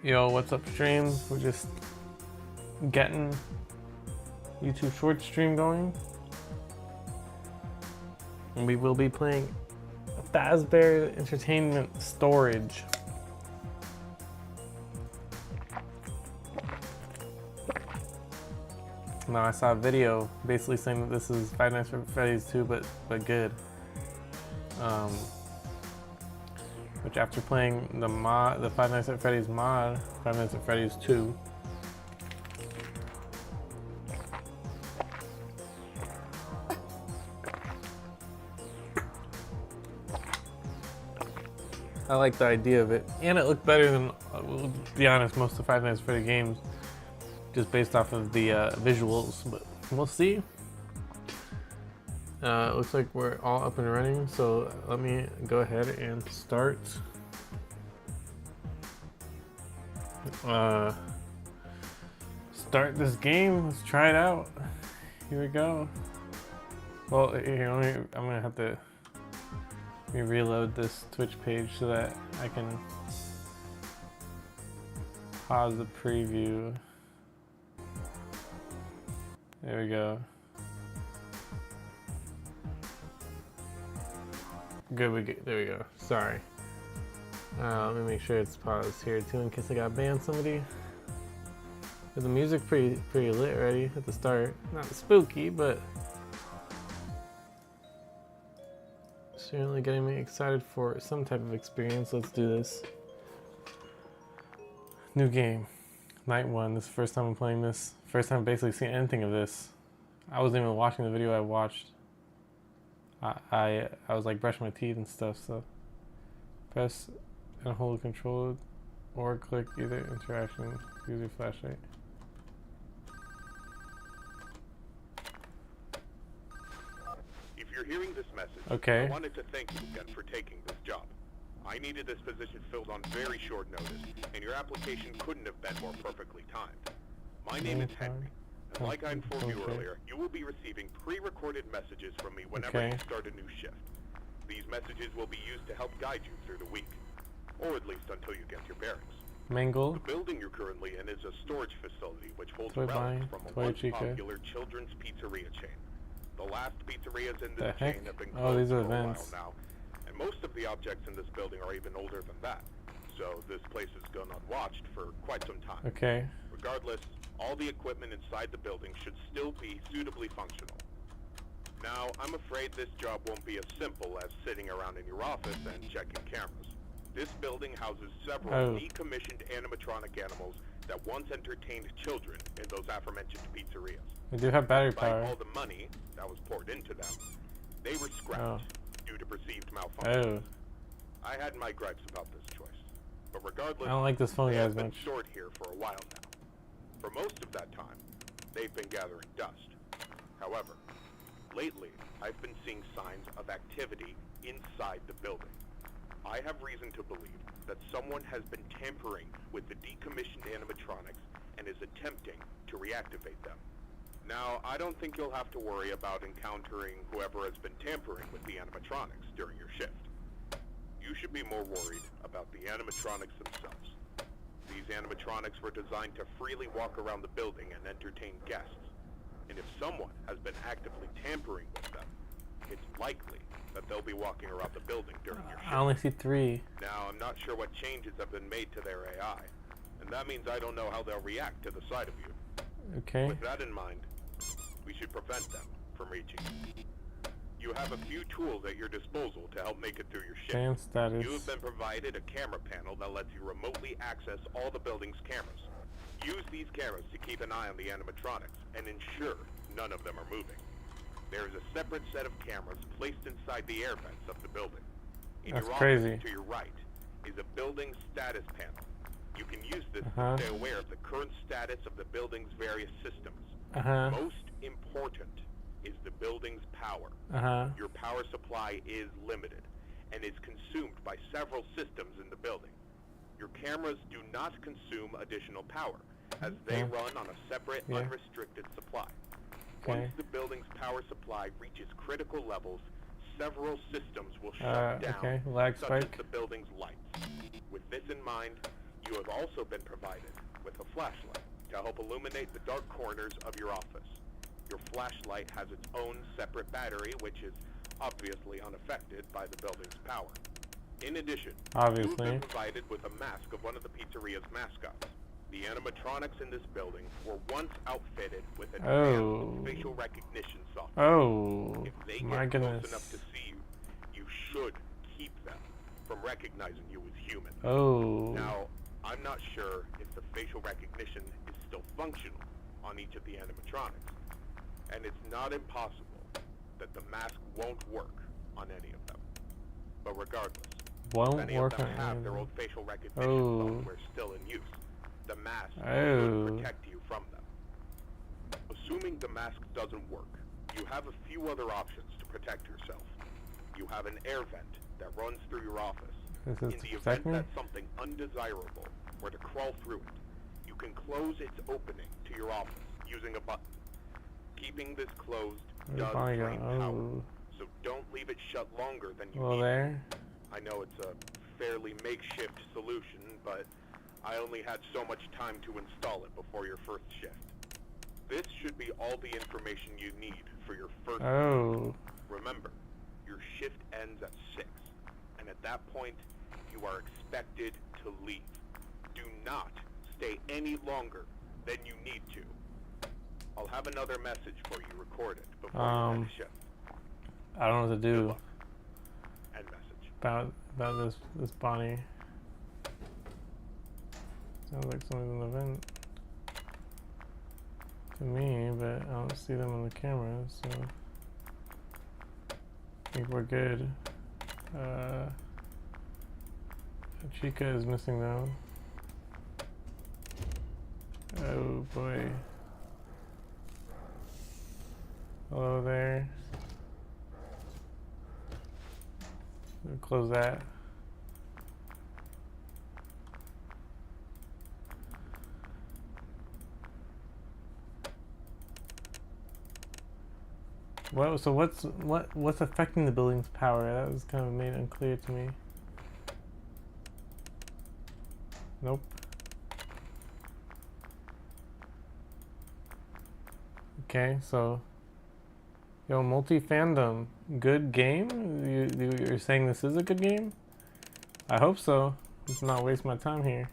Yo, what's up, stream? We're just getting YouTube short stream going. And we will be playing Fazbear Entertainment Storage. Now I saw a video basically saying that this is Five Nights at Freddy's 2, but good. Which after playing the Five Nights at Freddy's mod, Five Nights at Freddy's 2, I like the idea of it, and it looked better than, we'll be honest, most of the Five Nights at Freddy's games, just based off of the visuals, but we'll see. It looks like we're all up and running, so let me go ahead and start. Start this game. Let's try it out. Here we go. Well, here, I'm gonna have to reload this Twitch page so that I can pause the preview. There we go. Good, there we go. Sorry. Let me make sure it's paused here too in case I got banned somebody. The music pretty lit already at the start. Not spooky, but certainly getting me excited for some type of experience. Let's do this. New game. Night 1. This is the first time I'm playing this. First time I've basically seen anything of this. I wasn't even watching the video I watched. I was like brushing my teeth and stuff, so press and hold control or click either interaction, use your flashlight. If you're hearing this message, okay. I wanted to thank you again for taking this job. I needed this position filled on very short notice, and your application couldn't have been more perfectly timed. My name is Henry. And like I informed you earlier, you will be receiving pre-recorded messages from me whenever you start a new shift. These messages will be used to help guide you through the week, or at least until you get your bearings. Mangle. The building you're currently in is a storage facility which holds relics from a once popular children's pizzeria chain. The last pizzerias in this chain have been closed for a while now, and most of the objects in this building are even older than that. So this place has gone unwatched for quite some time. Okay. Regardless, all the equipment inside the building should still be suitably functional. Now, I'm afraid this job won't be as simple as sitting around in your office and checking cameras. This building houses several decommissioned animatronic animals that once entertained children in those aforementioned pizzerias. They do have battery power. Despite all the money that was poured into them, they were scrapped due to perceived malfunctions. I had my gripes about this choice, but regardless, I don't like this phone they've guys been stored here for a while now. For most of that time, they've been gathering dust. However, lately, I've been seeing signs of activity inside the building. I have reason to believe that someone has been tampering with the decommissioned animatronics and is attempting to reactivate them. Now, I don't think you'll have to worry about encountering whoever has been tampering with the animatronics during your shift. You should be more worried about the animatronics themselves. These animatronics were designed to freely walk around the building and entertain guests. And if someone has been actively tampering with them, it's likely that they'll be walking around the building during your shift. I only see 3. Now, I'm not sure what changes have been made to their AI, and that means I don't know how they'll react to the sight of you. Okay. With that in mind, we should prevent them from reaching you. You have a few tools at your disposal to help make it through your shift. Fan status. You have been provided a camera panel that lets you remotely access all the building's cameras. Use these cameras to keep an eye on the animatronics and ensure none of them are moving. There is a separate set of cameras placed inside the air vents of the building. In your office to your right is a building status panel. You can use this to stay aware of the current status of the building's various systems. Most important is the building's power. Your power supply is limited and is consumed by several systems in the building. Your cameras do not consume additional power as they run on a separate unrestricted supply. Okay. Once the building's power supply reaches critical levels, several systems will shut down, Okay. Lag such as spike. the building's lights. With this in mind, you have also been provided with a flashlight to help illuminate the dark corners of your office. Your flashlight has its own separate battery, which is obviously unaffected by the building's power. In addition, Obviously. you've been provided with a mask of one of the pizzeria's mascots. The animatronics in this building were once outfitted with advanced facial recognition software. Oh, If they my get goodness. close enough to see you, you should keep them from recognizing you as human. Oh. Now, I'm not sure if the facial recognition is still functional on each of the animatronics, and it's not impossible that the mask won't work on any of them. But regardless, Won't many work of them on have any their of old them. facial recognition Oh. software still in use. The mask Oh. should protect you from them. Assuming the mask doesn't work, you have a few other options to protect yourself. You have an air vent that runs through your office. This In is the to event protect me? that something undesirable were to crawl through it, you can close its opening to your office using a button. Keeping this closed does Oh, drain power, oh. so don't leave it shut longer than you Well, need. there. I know it's a fairly makeshift solution, but I only had so much time to install it before your first shift. This should be all the information you need for your first Oh. Remember, your shift ends at 6, and at that point, you are expected to leave. Do not stay any longer than you need to. I'll have another message for you recorded before your next shift. I don't know what to Good do luck. End message. about this Bonnie. Sounds like someone's in the vent to me, but I don't see them on the camera, so I think we're good. Chica is missing though. Oh boy. Hello there. We'll close that. What? So what's affecting the building's power? That was kind of made unclear to me. Nope. Okay, so yo, multi-fandom, good game? You're saying this is a good game? I hope so. Let's not waste my time here.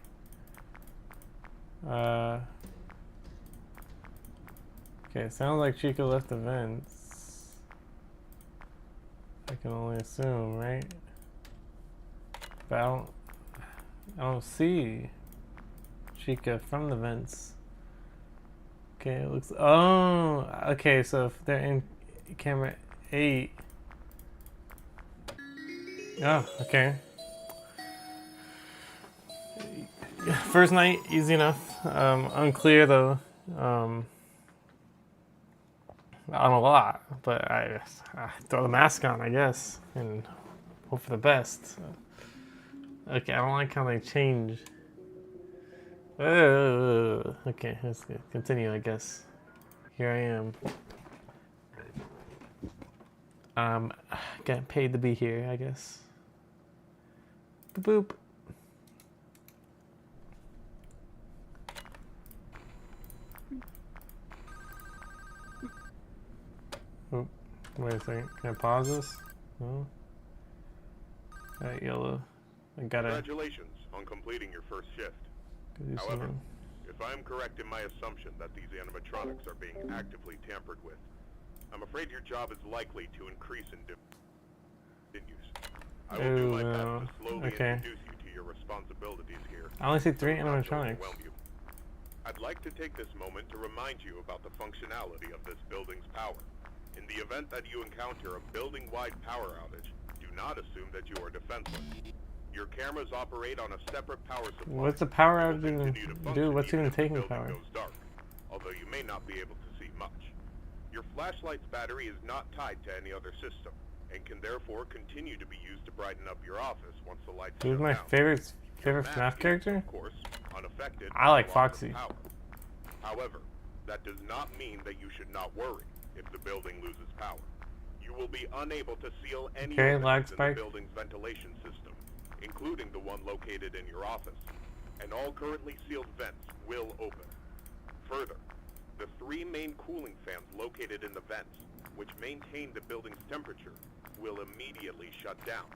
Okay, it sounds like Chica left the vents. I can only assume, right? But I don't see Chica from the vents. Okay, it looks. Oh, okay. So if they're in camera 8. Oh, okay. First night, easy enough. Unclear though. On a lot, but I throw the mask on, I guess, and hope for the best. Okay, I don't like how they change. Okay, let's continue, I guess. Here I am. Getting paid to be here, I guess. Boop boop. Oh, wait a second. Can I pause this? No. Alright, yellow. I gotta. Congratulations on completing your first shift. However, if I am correct in my assumption that these animatronics are being actively tampered with, I'm afraid your job is likely to increase in use. I will do my best to slowly introduce you to your responsibilities here. I only see 3 so not to animatronics. overwhelm you. I'd like to take this moment to remind you about the functionality of this building's power. In the event that you encounter a building-wide power outage, do not assume that you are defenseless. Your cameras operate on a separate power supply. What's the power outage Will even continue to do? What's function even if the taking building power? goes dark, although you may not be able to see much. Your flashlight's battery is not tied to any other system, and can therefore continue to be used to brighten up your office once the lights go Who's my down. favorite Your FNAF mask is, character? of course, unaffected I like by loss of Foxy. power. However, that does not mean that you should not worry. if the building loses power. You will be unable to seal any Okay, lag openings in the spike. building's ventilation system, including the one located in your office, and all currently sealed vents will open. Further, the 3 main cooling fans located in the vents, which maintain the building's temperature, will immediately shut down,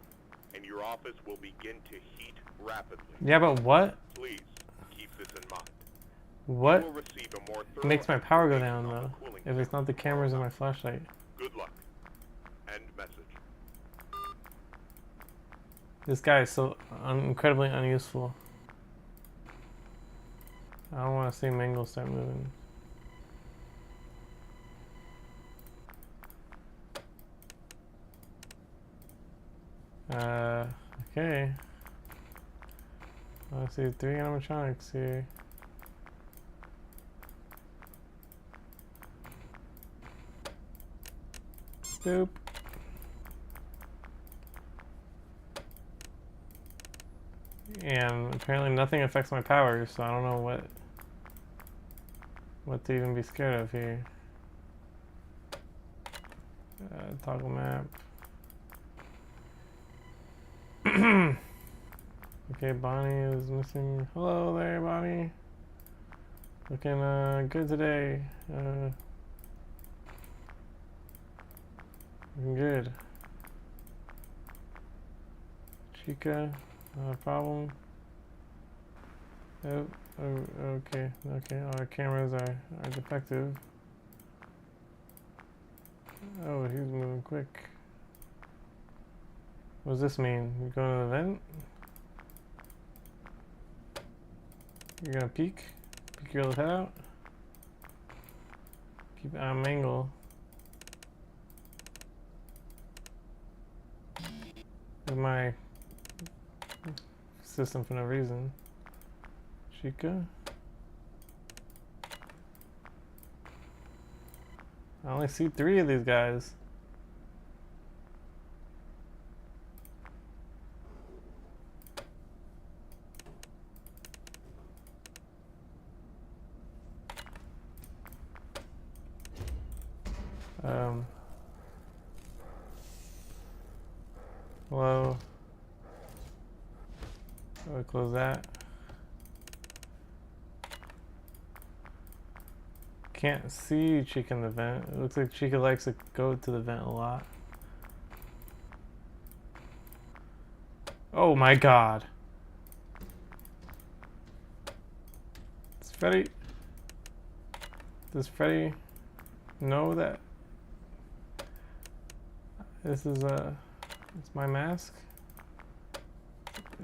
and your office will begin to heat rapidly. Yeah, but what? Please keep this in mind. What You will receive a more thorough makes my power go explanation down on the though? cooling If it's not the system cameras and tomorrow my flashlight. night. Good luck. End message. This guy is so incredibly unuseful. I don't want to see Mangle start moving. Okay. I see 3 animatronics here. Boop. And apparently nothing affects my power, so I don't know what to even be scared of here. Toggle map. Okay, Bonnie is missing. Hello there, Bonnie. Looking good today. Looking good. Chica, not a problem. Oh, okay. Our cameras are defective. Oh, he's moving quick. What does this mean? You going to the vent? You're gonna peek? Peek your little head out? Keep an eye on Mangle. With my system for no reason. Chica? I only see 3 of these guys. Hello. I'll close that. Can't see Chica in the vent. It looks like Chica likes to go to the vent a lot. Oh my god. Does Freddy know that this is it's my mask?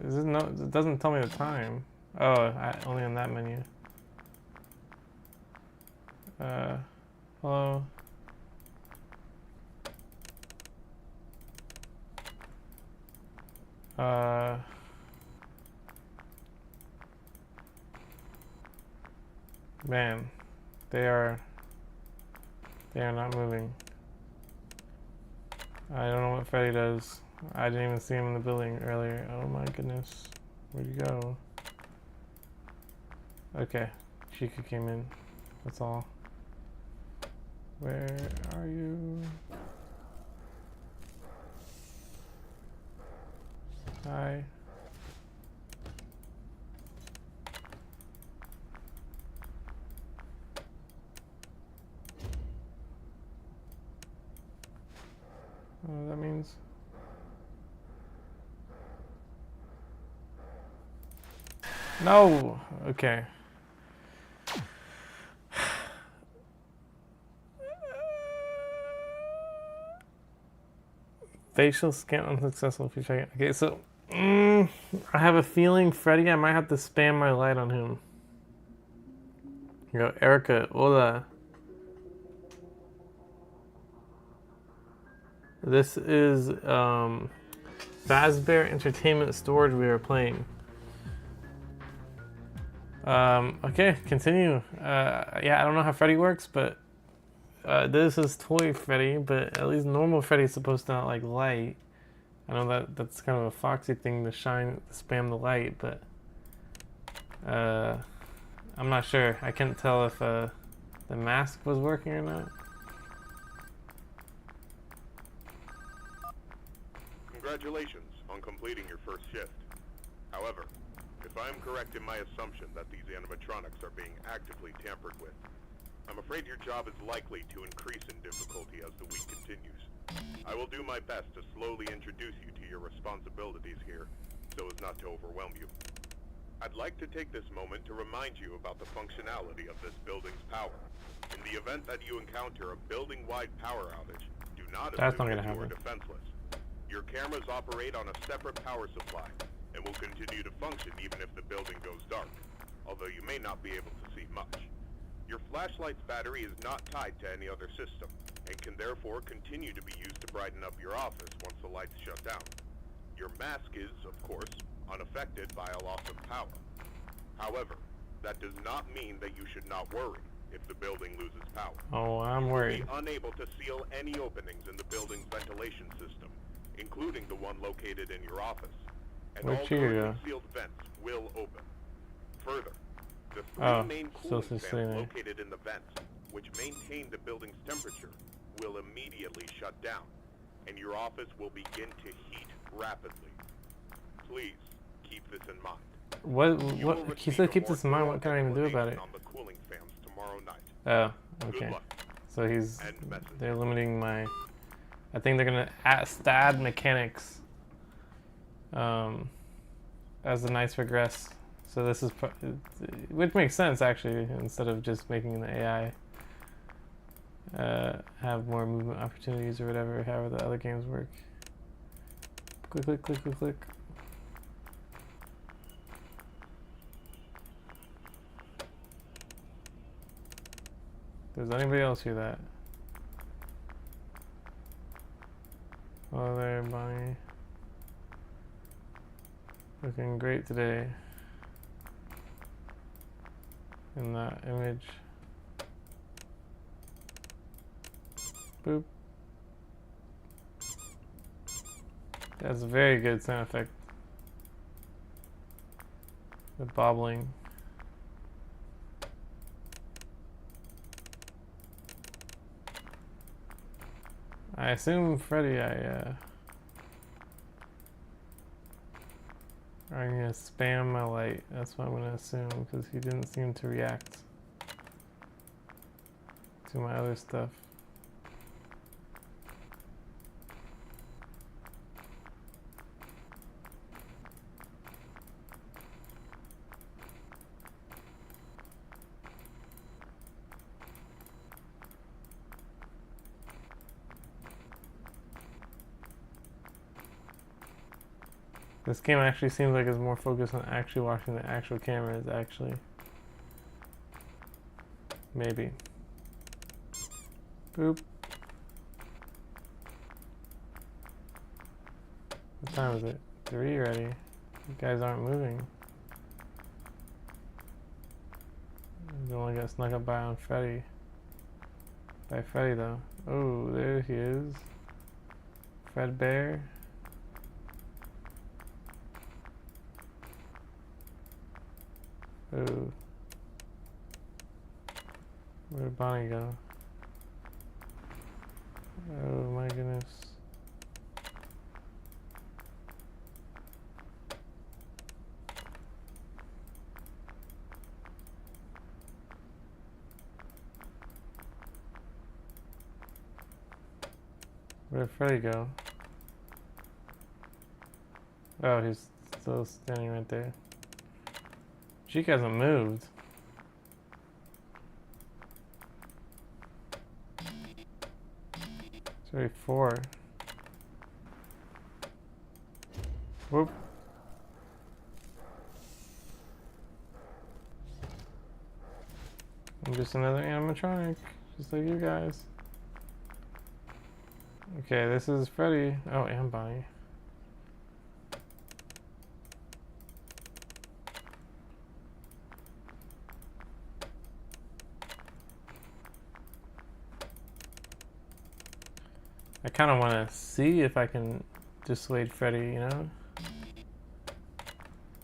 Is this no? It doesn't tell me the time. Oh, only on that menu. Hello. Man, they are not moving. I don't know what Freddy does. I didn't even see him in the building earlier. Oh my goodness. Where'd you go? Okay. Chica came in. That's all. Where are you? Hi. I don't know what that means. No! Okay. Facial scan unsuccessful if you check it. Okay, so I have a feeling Freddy, I might have to spam my light on him. Here you go, Erica, hola. This is Fazbear Entertainment Storage we are playing. Okay, continue. Yeah, I don't know how Freddy works, but this is Toy Freddy, but at least normal Freddy's supposed to not like light. I know that's kind of a foxy thing to spam the light, but I'm not sure. I can't tell if the mask was working or not. first shift. However, if I am correct in my assumption that these animatronics are being actively tampered with, I'm afraid your job is likely to increase in difficulty as the week continues. I will do my best to slowly introduce you to your responsibilities here, so as not to overwhelm you. I'd like to take this moment to remind you about the functionality of this building's power. In the event that you encounter a building-wide power outage, do not assume that you are defenseless. Your cameras operate on a separate power supply, and will continue to function even if the building goes dark, although you may not be able to see much. Your flashlight's battery is not tied to any other system, and can therefore continue to be used to brighten up your office once the lights shut down. Your mask is, of course, unaffected by a loss of power. However, that does not mean that you should not worry if the building loses power. Oh, I'm worried. You will be unable to seal any openings in the building's ventilation system, including the one located in your office, and all currently sealed vents will open. Further, the three main cooling fans located in the vents, which maintain the building's temperature, will immediately shut down, and your office will begin to heat rapidly. Please keep this in mind. What? He said keep this in mind. What can I even do about it? On the cooling fans tomorrow night. Oh, okay. So they're limiting my. I think they're gonna add mechanics. As the nights progress. So this is, which makes sense actually, instead of just making the AI have more movement opportunities or whatever, however the other games work. Click, click, click, click, click. Does anybody else hear that? Oh, there, Bonnie. Looking great today. In that image. Boop. That's a very good sound effect. The bobbling. I assume Freddy, I'm gonna spam my light. That's what I'm gonna assume, because he didn't seem to react to my other stuff. This game actually seems like it's more focused on actually watching the actual cameras, actually. Maybe. Boop. What time is it? 3 already. You guys aren't moving. The one got snuck up by on Freddy. By Freddy though. Oh, there he is. Fazbear. Oh. Where'd Bonnie go? Oh my goodness. Where'd Freddy go? Oh, he's still standing right there. She hasn't moved. It's already 4. Whoop. I'm just another animatronic, just like you guys. Okay, this is Freddy. Oh, and Bonnie. I kind of want to see if I can dissuade Freddy, you know?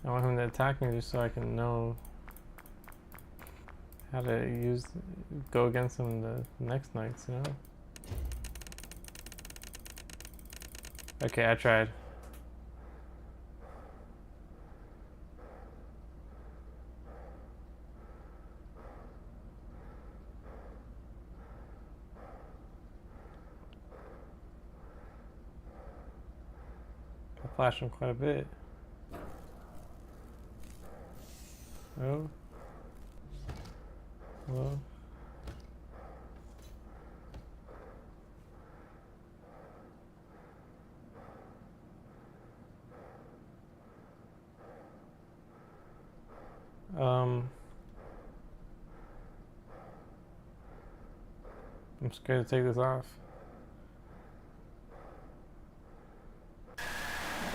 I want him to attack me just so I can know how to go against him the next nights, you know? Okay, I tried. Flash him quite a bit. Oh. Hello? I'm scared to take this off.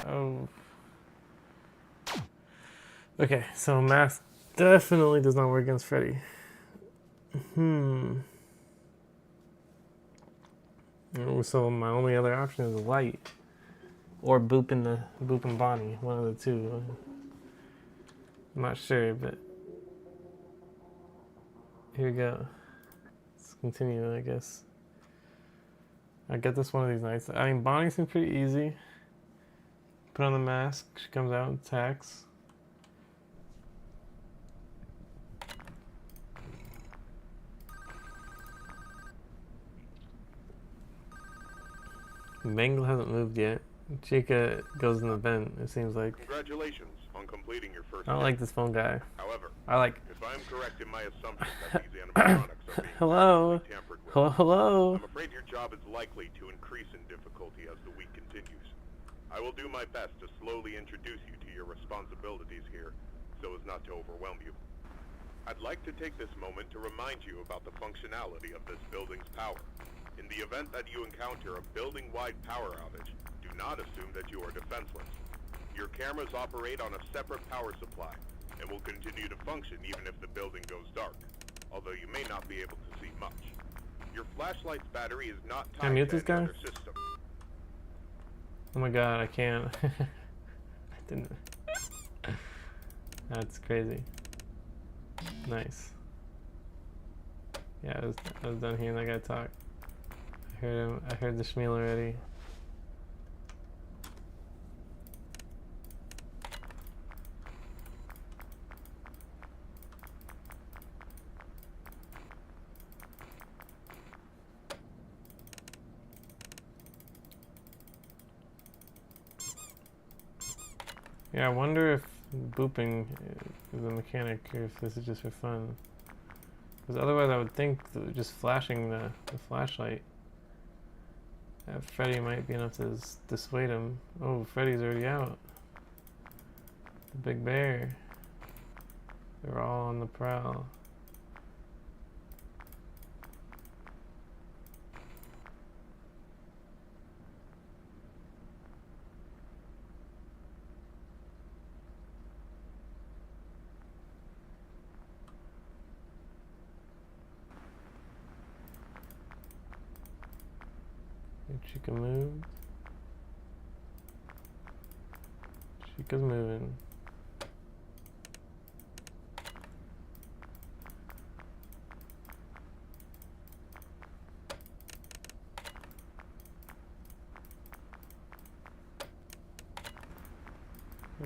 Oh. Okay, so mask definitely does not work against Freddy. So my only other option is light. Or booping Bonnie, one of the two. I'm not sure, but here we go. Let's continue, I guess. I get this one of these nights. I mean, Bonnie seems pretty easy. Put on the mask, she comes out and attacks. Mangle hasn't moved yet. Chica goes in the vent, it seems like. Congratulations on completing your first. I don't like this phone guy. However, if I'm correct in my assumption that these animatronics are being Hello? tampered with, Hello? I'm afraid your job is likely to increase in difficulty as the week continues. I will do my best to slowly introduce you to your responsibilities here, so as not to overwhelm you. I'd like to take this moment to remind you about the functionality of this building's power. In the event that you encounter a building-wide power outage, do not assume that you are defenseless. Your cameras operate on a separate power supply, and will continue to function even if the building goes dark, although you may not be able to see much. Your flashlight's battery is not tied to any other system. Oh my god, I can't. I didn't. That's crazy. Nice. Yeah, I was done hearing that guy talk. I heard him. I heard the schmeal already. Yeah, I wonder if booping is a mechanic or if this is just for fun. Because otherwise I would think that just flashing the flashlight at Freddy might be enough to dissuade him. Oh, Freddy's already out. The big bear. They're all on the prowl. Chica moved. Chica's moving.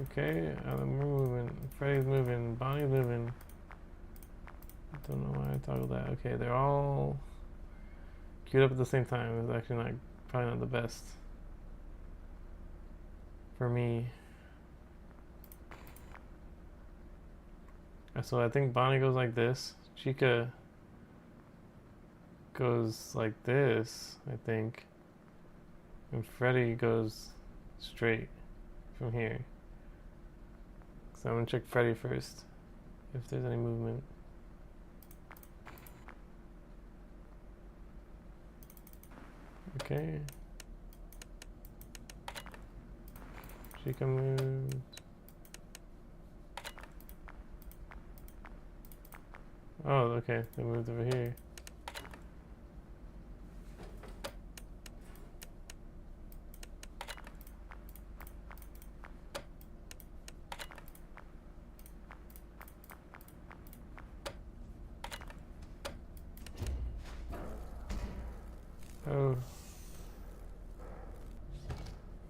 Okay, we're moving. Freddy's moving. Bonnie's moving. I don't know why I toggled that. Okay, they're all queued up at the same time. It's actually not probably not the best for me. So I think Bonnie goes like this. Chica goes like this, I think. And Freddy goes straight from here. So I'm gonna check Freddy first, if there's any movement. Okay. Chica moved. Oh, okay. They moved over here. Oh.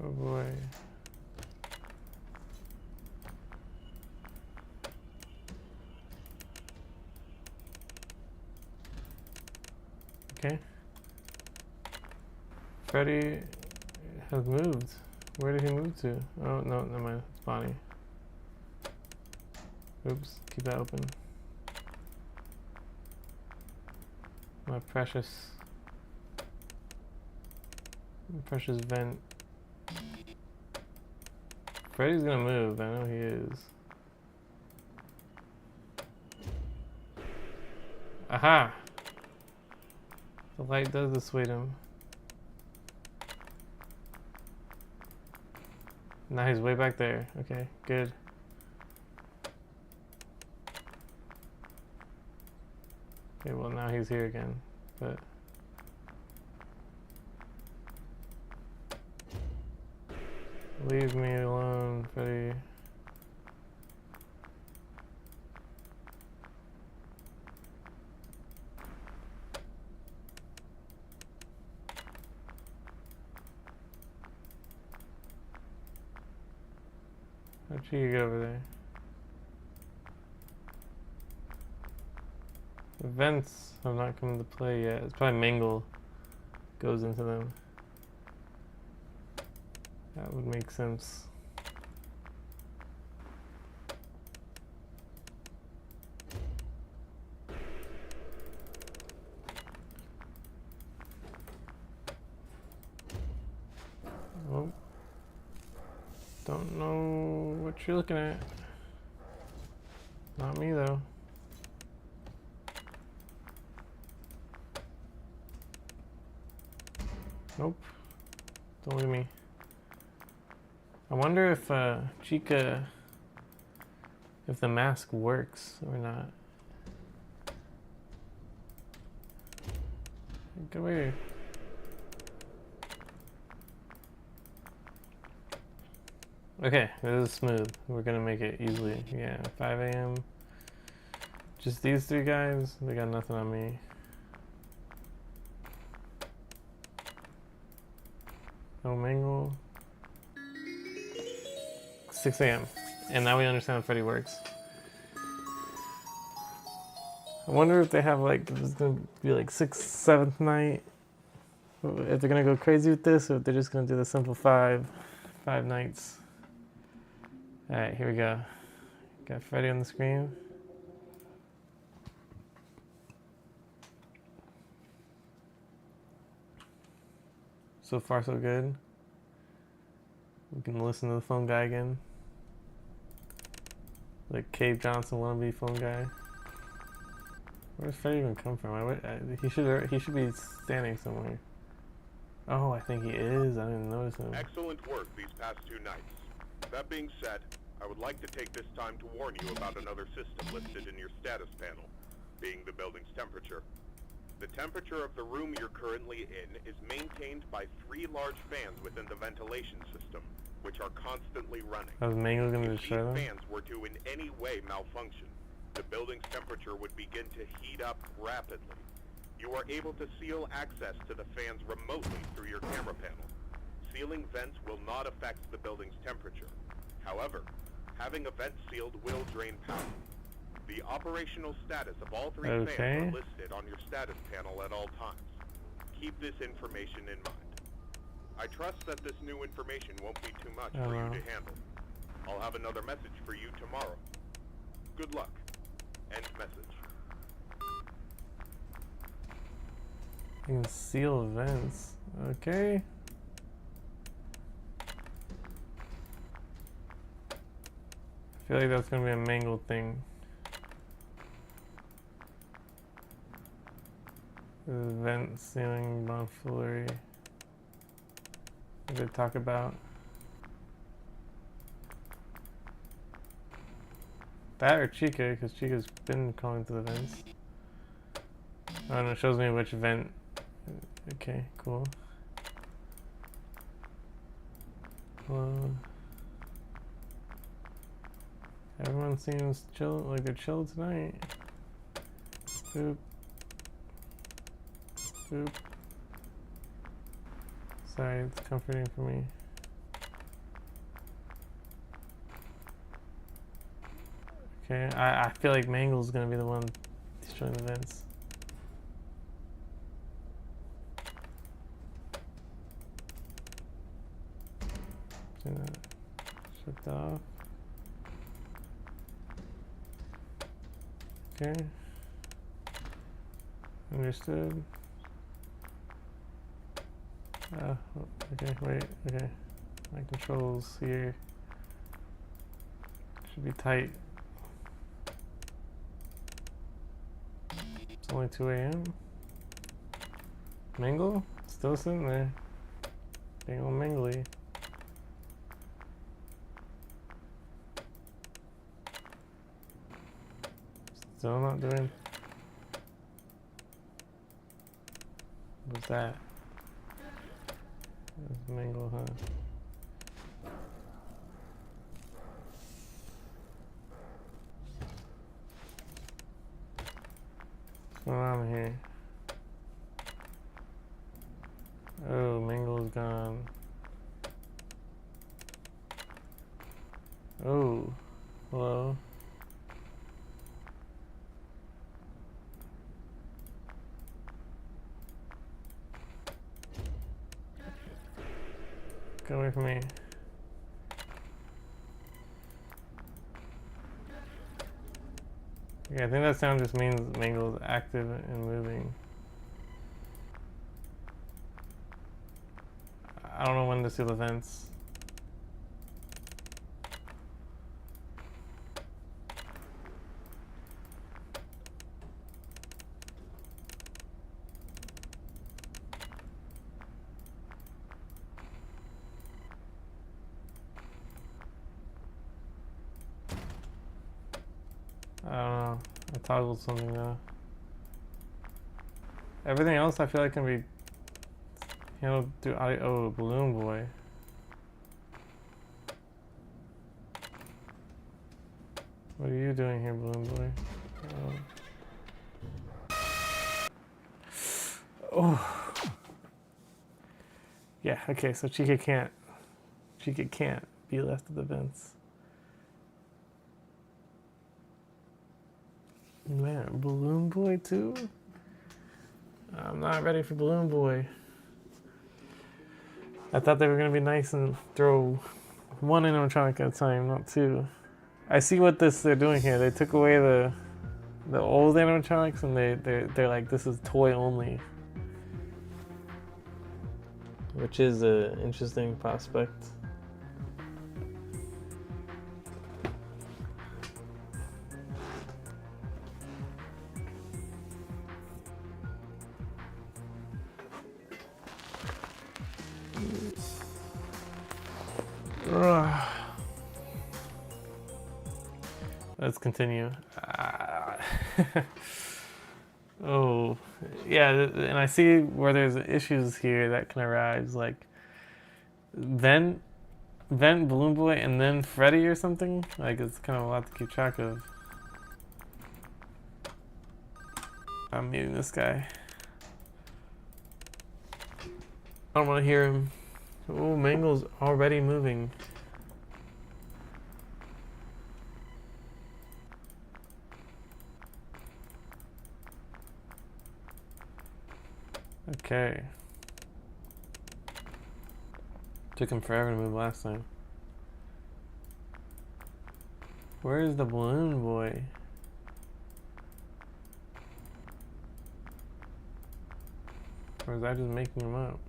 Oh boy. Okay. Freddy has moved. Where did he move to? Oh, no, never mind. It's Bonnie. Oops, keep that open. My precious vent. Freddy's gonna move, I know he is. Aha! The light does dissuade him. Now he's way back there. Okay, good. Okay, well now he's here again, but... Leave me alone, Freddy. How'd you get over there? The vents have not come into play yet. It's probably Mangle goes into them. That would make sense. Oh. Don't know what you're looking at. Not me though. Nope. Don't look at me. I wonder if Chica, if the mask works or not. Get away here. Okay, this is smooth. We're gonna make it easily. Yeah, 5 a.m. Just these three guys, they got nothing on me. No Mangle. 6 a.m. And now we understand how Freddy works. I wonder if they have like, if it's gonna be like 6th, 7th night. If they're gonna go crazy with this, or if they're just gonna do the simple 5 nights. Alright, here we go. Got Freddy on the screen. So far so good. We can listen to the phone guy again. Like Cave Johnson wannabe phone guy. Where does Freddy even come from? He should be standing somewhere. Oh, I think he is. I didn't notice him. Excellent work these past 2 nights. That being said, I would like to take this time to warn you about another system listed in your status panel, being the building's temperature. The temperature of the room you're currently in is maintained by 3 large fans within the ventilation system, which are constantly running. I was Mangle gonna If destroy them? these fans were to in any way malfunction, the building's temperature would begin to heat up rapidly. You are able to seal access to the fans remotely through your camera panel. Sealing vents will not affect the building's temperature. However, having a vent sealed will drain power. The operational status of all 3 fans are listed on your status panel at all times. Keep this information in mind. I trust that this new information won't be too much for you to handle. I'll have another message for you tomorrow. Good luck. End message. You can seal vents. Okay. I feel like that's gonna be a Mangle thing. Vent sealing bonfoolery. What did they talk about? That or Chica, because Chica's been calling to the vents. Oh, and it shows me which vent. Okay, cool. Everyone seems chill, like they're chill tonight. Boop. Boop. Sorry, it's comforting for me. Okay, I feel like Mangle's gonna be the one destroying the vents. Do that. Shut that off. Okay. Understood. Okay, wait, okay. My controls here should be tight. It's only 2 a.m. Mingle? Still sitting there. Dang old Mingly. Still not doing. What's that? That's Mingle, huh? What's going on here? Oh, Mingle's gone. Oh, hello. Get away from me. Yeah, I think that sound just means Mingle's active and moving. I don't know when to see the vents. I don't know. I toggled something though. Everything else I feel like can be handled through audio. Oh, Balloon Boy. What are you doing here, Balloon Boy? Oh. Yeah, okay, so Chica can't be left at the vents. Man, Balloon Boy too? I'm not ready for Balloon Boy. I thought they were gonna be nice and throw one animatronic at a time, not two. I see what they're doing here. They took away the old animatronics and they're like, this is toy only. Which is an interesting prospect. Let's continue. Oh, yeah, and I see where there's issues here that can arise, like Vent, Balloon Boy, and then Freddy or something. Like, it's kind of a lot to keep track of. I'm muting this guy. I don't want to hear him. Oh, Mangle's already moving. Okay. Took him forever to move last time. Where is the Balloon Boy? Or is I just making him up?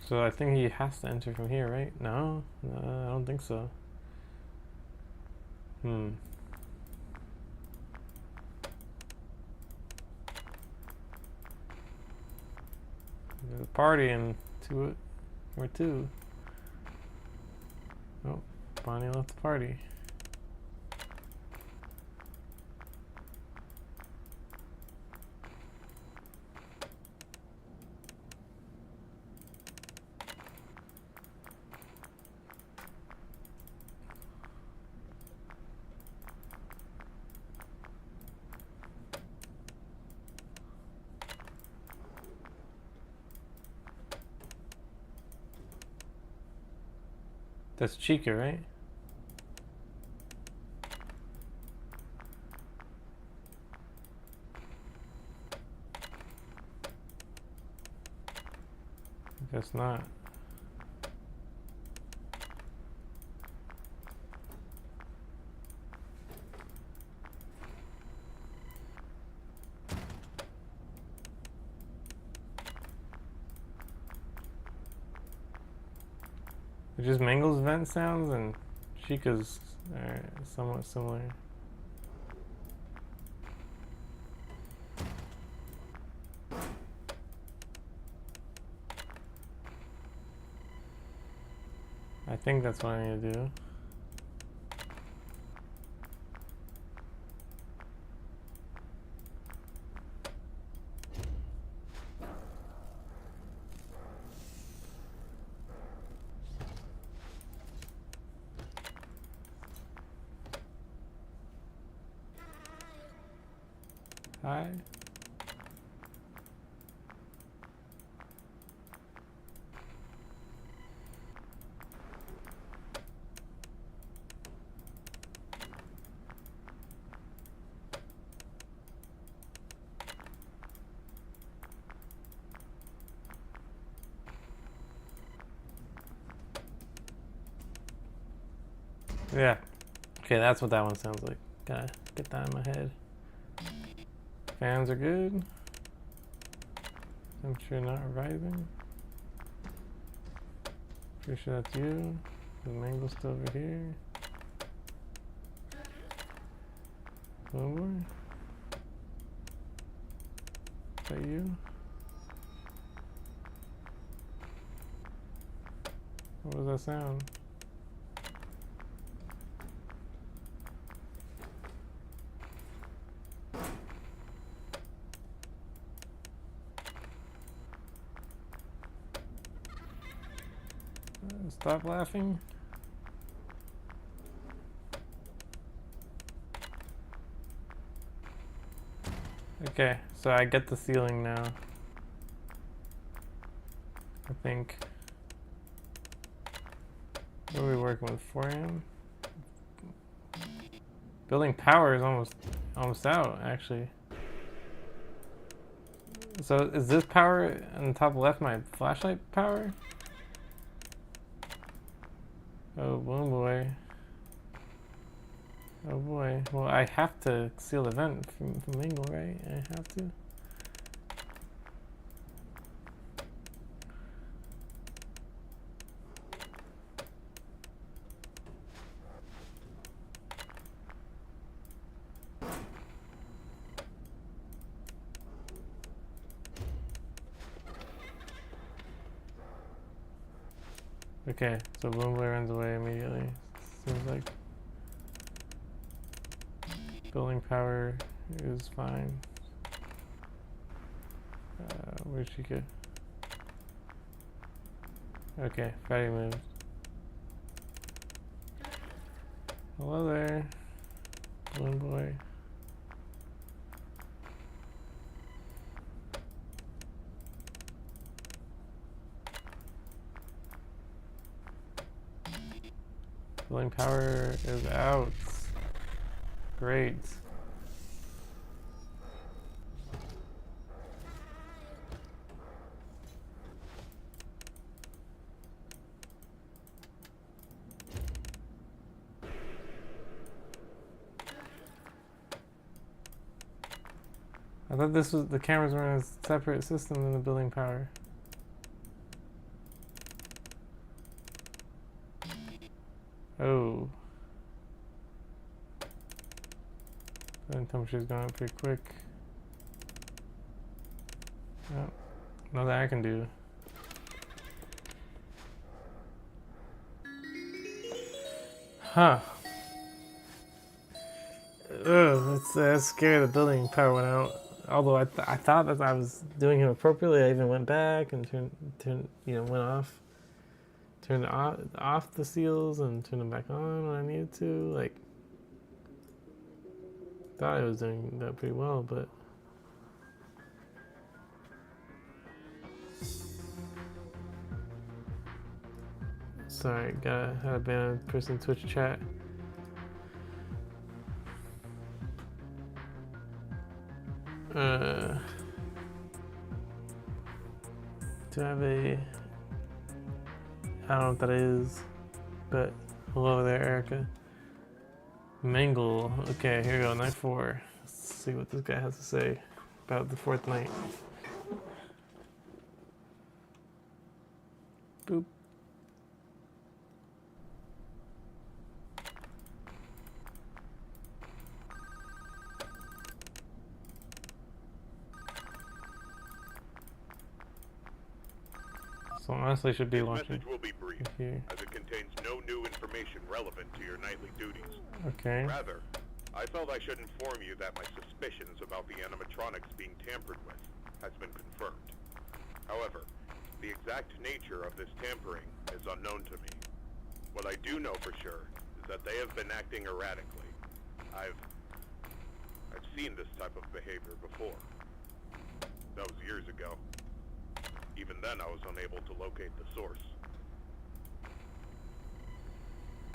So I think he has to enter from here, right? No? No, I don't think so. There's a party in two or two. Oh, Bonnie left the party. That's Chica, right? Guess not. It just Mangle's vent sounds and Chica's are somewhat similar. I think that's what I need to do. Hi. Yeah. Okay, that's what that one sounds like. Gotta get that in my head. Fans are good. Temperature not rising. Pretty sure that's you. The Mangle's still over here. Oh boy. Is that you? What was that sound? Stop laughing. Okay, so I get the ceiling now. I think. What are we working with? 4 AM? Building power is almost out, actually. So is this power on the top left my flashlight power? Oh boy. Oh boy. Well, I have to seal the vent from Mingle, right? I have to. Okay, so Boom Boy runs away immediately. Seems like building power is fine. Where'd she go? Okay, Fatty moved. Hello there, Boom Boy. Building power is out. Great. I thought this was the cameras were in a separate system than the building power. Oh. Then temperature's going up pretty quick. Oh, nothing I can do. Huh. Ugh, that's scary. The building power went out. Although I thought that I was doing him appropriately. I even went back and turned went off. Turned off the seals and turned them back on when I needed to. Like, thought I was doing that pretty well, but sorry, had a banned person Twitch chat. Do I have a I don't know what that is, but hello there, Erica. Mangle. Okay, here we go. Night 4. Let's see what this guy has to say about the 4th night. Boop. So honestly, I should be This launching message will be brief, here. as it contains no new information relevant to your nightly duties. Okay. Rather, I felt I should inform you that my suspicions about the animatronics being tampered with has been confirmed. However, the exact nature of this tampering is unknown to me. What I do know for sure is that they have been acting erratically. I've seen this type of behavior before. That was years ago. Even then, I was unable to locate the source.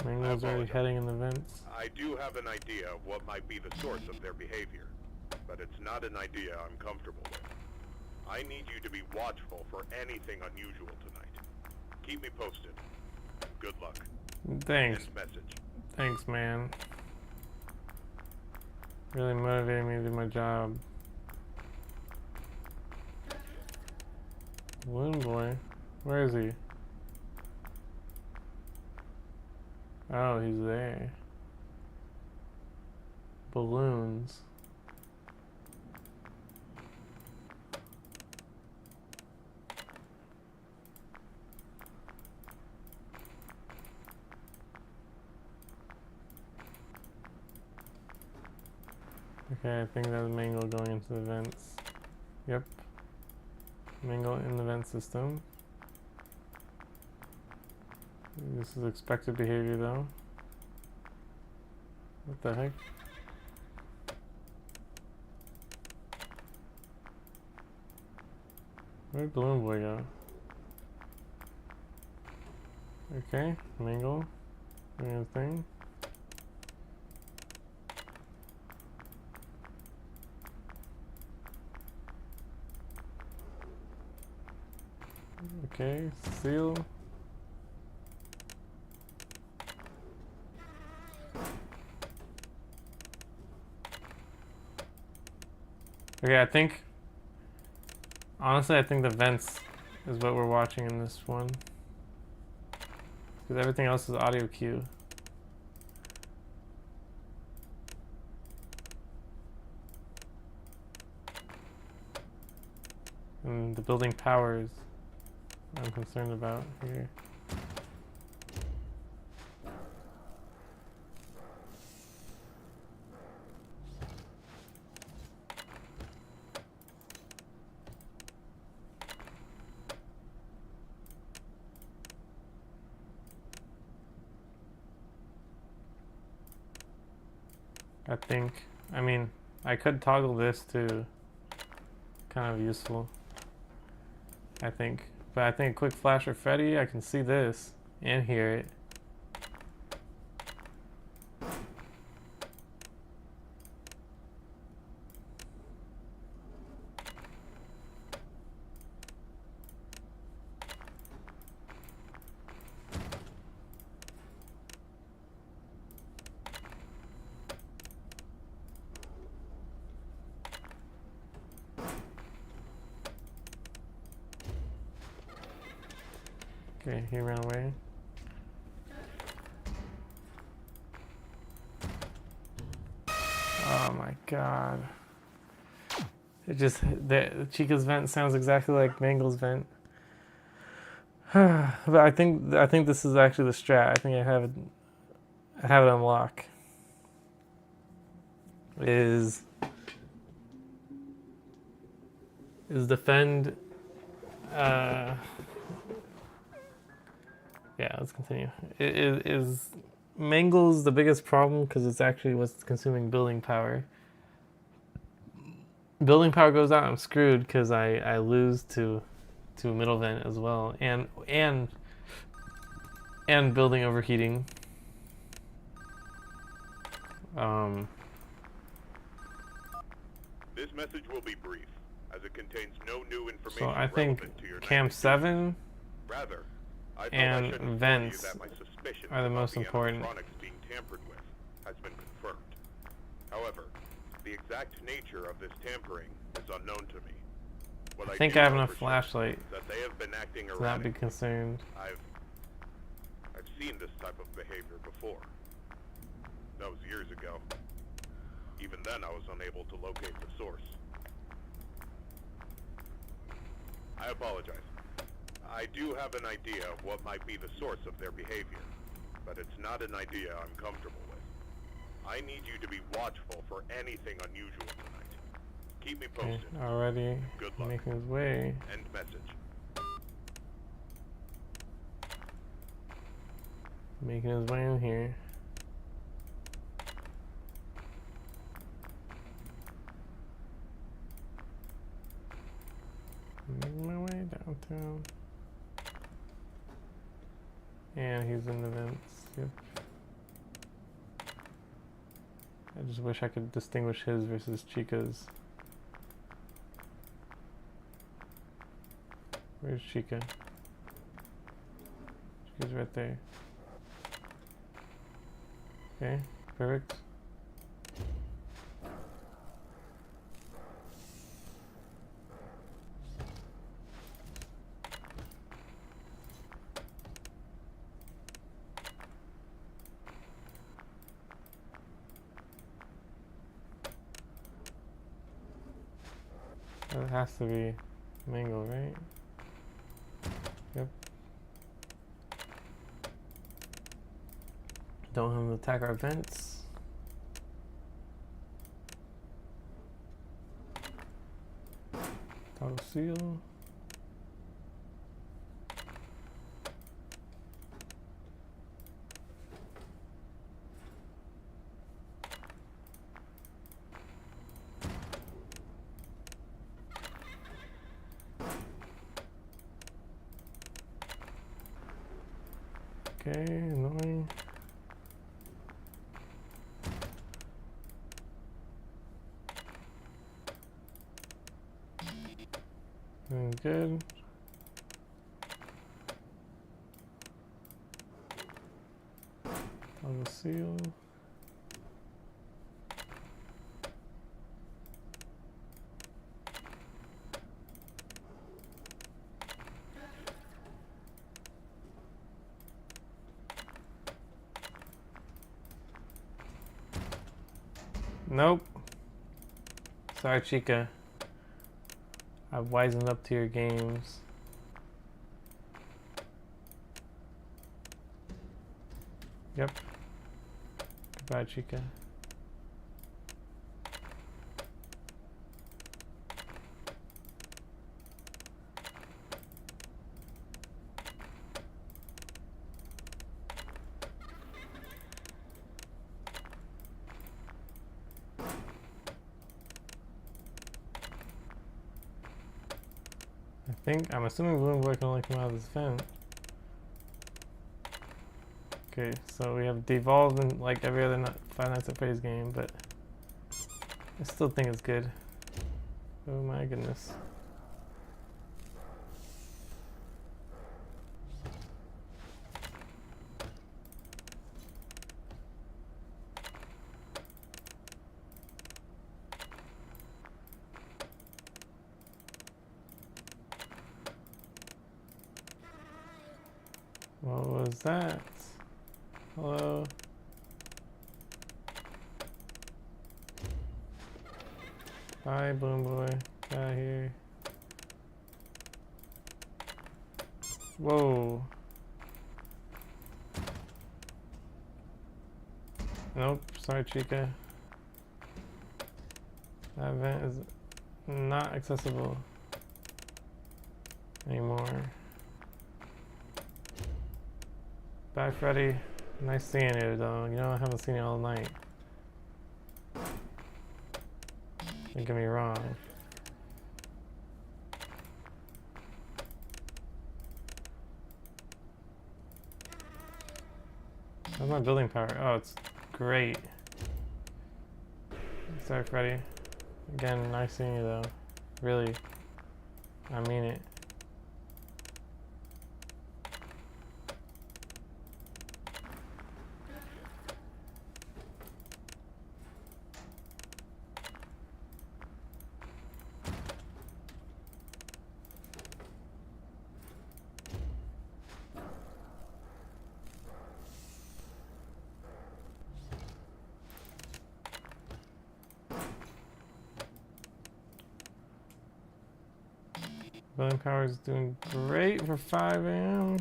Mangle's already heading in the vents. I do have an idea of what might be the source of their behavior, but it's not an idea I'm comfortable with. I need you to be watchful for anything unusual tonight. Keep me posted. Good luck. Thanks. End message. Thanks, man. Really motivating me to do my job. Balloon boy. Where is he? Oh, he's there. Balloons. Okay, I think that's Mangle going into the vents. Yep. Mangle in the vent system. This is expected behavior though. What the heck? Where'd Balloon Boy go? Okay, Mangle doing his thing. Okay, seal. Okay, honestly, I think the vents is what we're watching in this one. Because everything else is audio cue. And the building powers I'm concerned about here. I mean, I could toggle this to kind of useful, I think. But I think quick flash or Freddy, I can see this and hear it. Okay, he ran away. Oh my god. It just, the Chica's vent sounds exactly like Mangle's vent. But I think this is actually the strat. I think I have it unlocked. Is defend yeah, let's continue. Is Mangle's the biggest problem because it's actually what's consuming building power. Building power goes out, I'm screwed because I lose to middle vent as well, and building overheating. This message will be brief, as it contains no new information So I think relevant to your Cam 7. Rather, I thought I and should inform you vents that my suspicions are the about most the important. animatronics being tampered with has been confirmed. However, the exact nature of this tampering is unknown to me. What I think do I have know enough for sure flashlight is that they have been acting to not be erratically. concerned. I've seen this type of behavior before. That was years ago. Even then, I was unable to locate the source. I apologize. I do have an idea of what might be the source of their behavior, but it's not an idea I'm comfortable with. I need you to be watchful for anything unusual tonight. Keep me Okay, posted. already Good luck. making his way. End message. Making his way in here. Making my way downtown. And he's in the vents. Yep. I just wish I could distinguish his versus Chica's. Where's Chica? Chica's right there. Okay, perfect. That has to be Mango, right? Yep. Don't have him attack our vents. Toggle seal. Okay, annoying. Doing good. Toggle seal. Nope. Sorry, Chica. I've wisened up to your games. Yep. Goodbye, Chica. I'm assuming Balloon Boy can only come out of this vent. Okay, so we have devolved in like every other Five Nights at Freddy's game, but I still think it's good. Oh my goodness. What was that? Hello? Bye, Balloon Boy. Get out of here. Whoa. Nope. Sorry, Chica. That vent is not accessible anymore. Bye, Freddy. Nice seeing you, though. You know, I haven't seen you all night. Don't get me wrong. How's my building power? Oh, it's great. Sorry, Freddy. Again, nice seeing you, though. Really. I mean it. Building power is doing great for 5 a.m.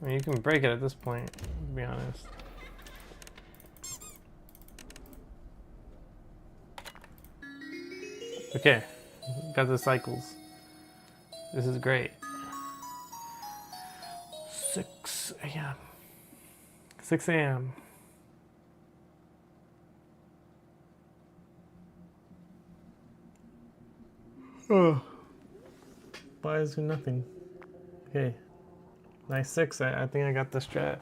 I mean, you can break it at this point, to be honest. Okay, got the cycles. This is great. 6 a.m. 6 a.m. Oh. Why is there nothing? Okay. Nice 6. I think I got the strat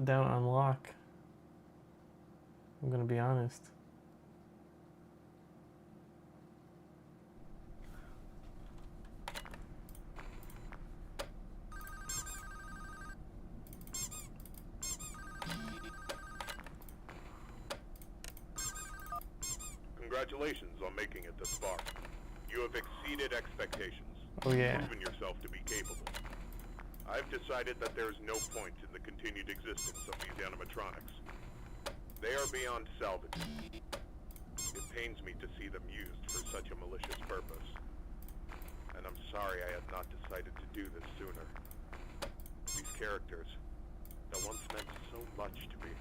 down on lock. I'm gonna be honest. Congratulations on making it this far. You have exceeded expectations. Oh yeah. Proven yourself to be capable. I've decided that there is no point in the continued existence of these animatronics. They are beyond salvage. It pains me to see them used for such a malicious purpose. And I'm sorry I had not decided to do this sooner. These characters, that once meant so much to me,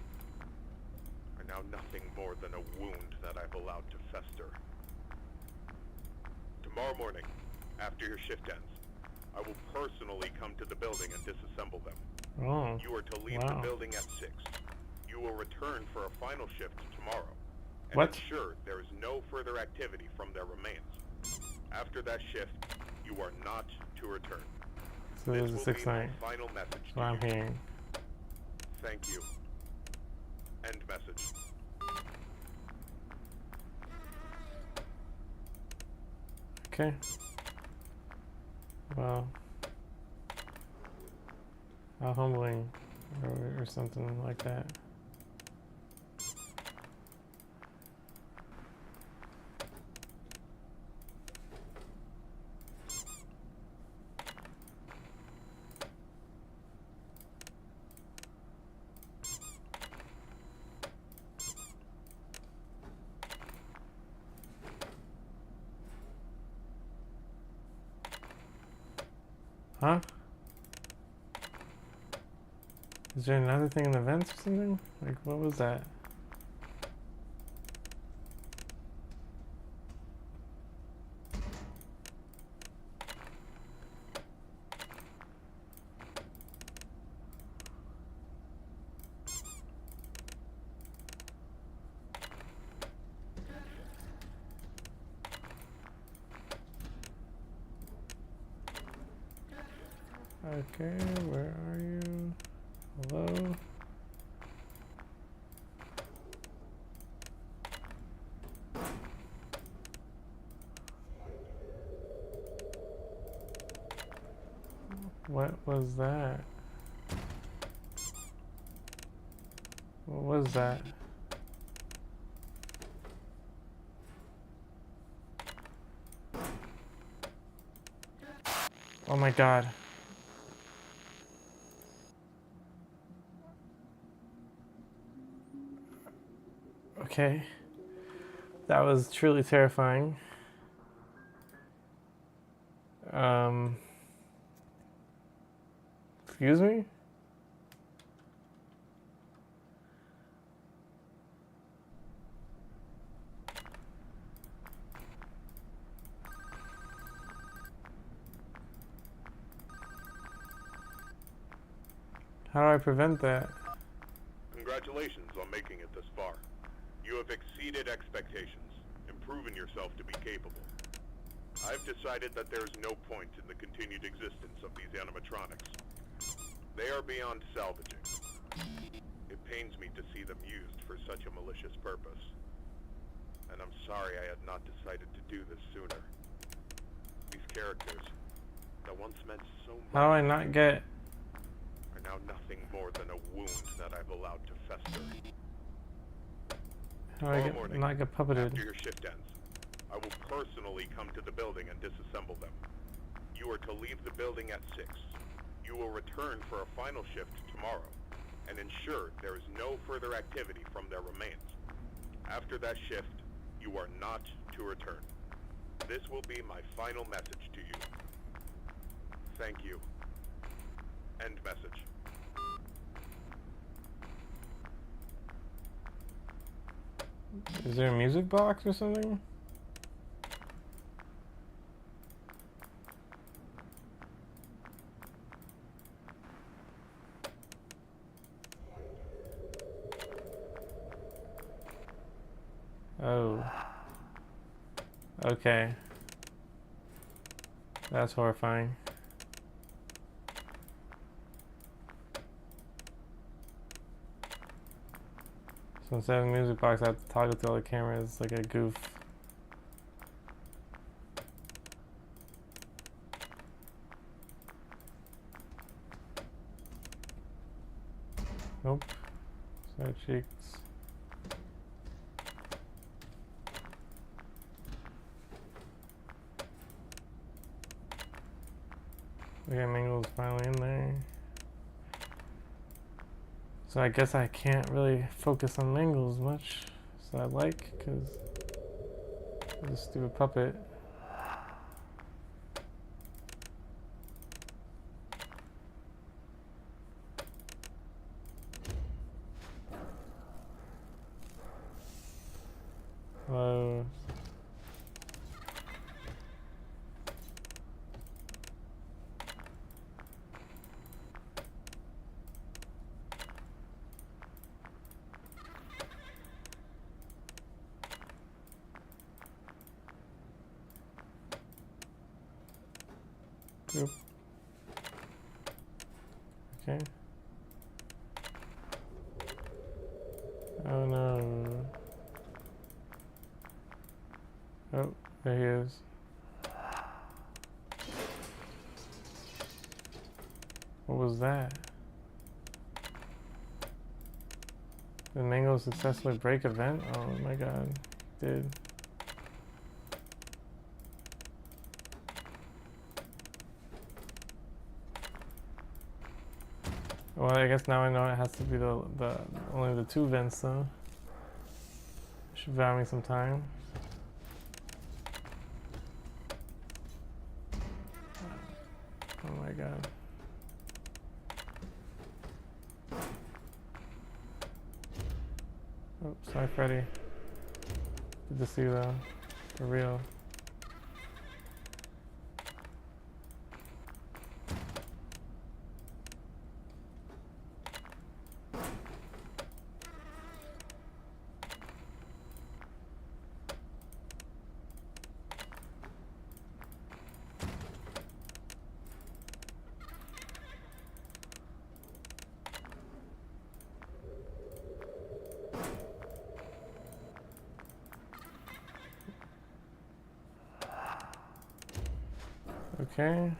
are now nothing more than a wound that I've allowed to fester. Tomorrow morning, after your shift ends, I will personally come to the building and disassemble them. Oh. You are to leave the building at 6. You will return for a final shift tomorrow. And ensure there is no further activity from their remains. After that shift, you are not to return. So this is a 6 night. Final message. That's what I'm hearing. Thank you. End message. Okay. Well, how humbling, or something like that. Huh? Is there another thing in the vents or something? Like, what was that? Okay, where are you? Hello? What was that? What was that? Oh my god. Okay. That was truly terrifying. Excuse me? How do I prevent that? Congratulations on making it this far. You have exceeded expectations and proven yourself to be capable. I've decided that there is no point in the continued existence of these animatronics. They are beyond salvaging. It pains me to see them used for such a malicious purpose. And I'm sorry I had not decided to do this sooner. These characters, that once meant so much, How do I not get... are now nothing more than a wound that I've allowed to fester. How do I not get puppeted? After your shift ends, I will personally come to the building and disassemble them. You are to leave the building at 6. You will return for a final shift tomorrow, and ensure there is no further activity from their remains. After that shift, you are not to return. This will be my final message to you. Thank you. End message. Is there a music box or something? Oh. Okay. That's horrifying. So instead of a music box, I have to toggle through all the cameras like a goof. Nope. Side cheeks. Okay, Mangle's finally in there. So I guess I can't really focus on Mangle as much as I like, because he's a stupid puppet. Hello. Oop. Okay. Oh no. Oh, there he is. What was that? Did Mango successfully break a vent? Oh my god, did. Well, I guess now I know it has to be the only the 2 vents though. Should buy me some time. Oh my god. Oh, sorry Freddy. Good to see you though. For real. Okay.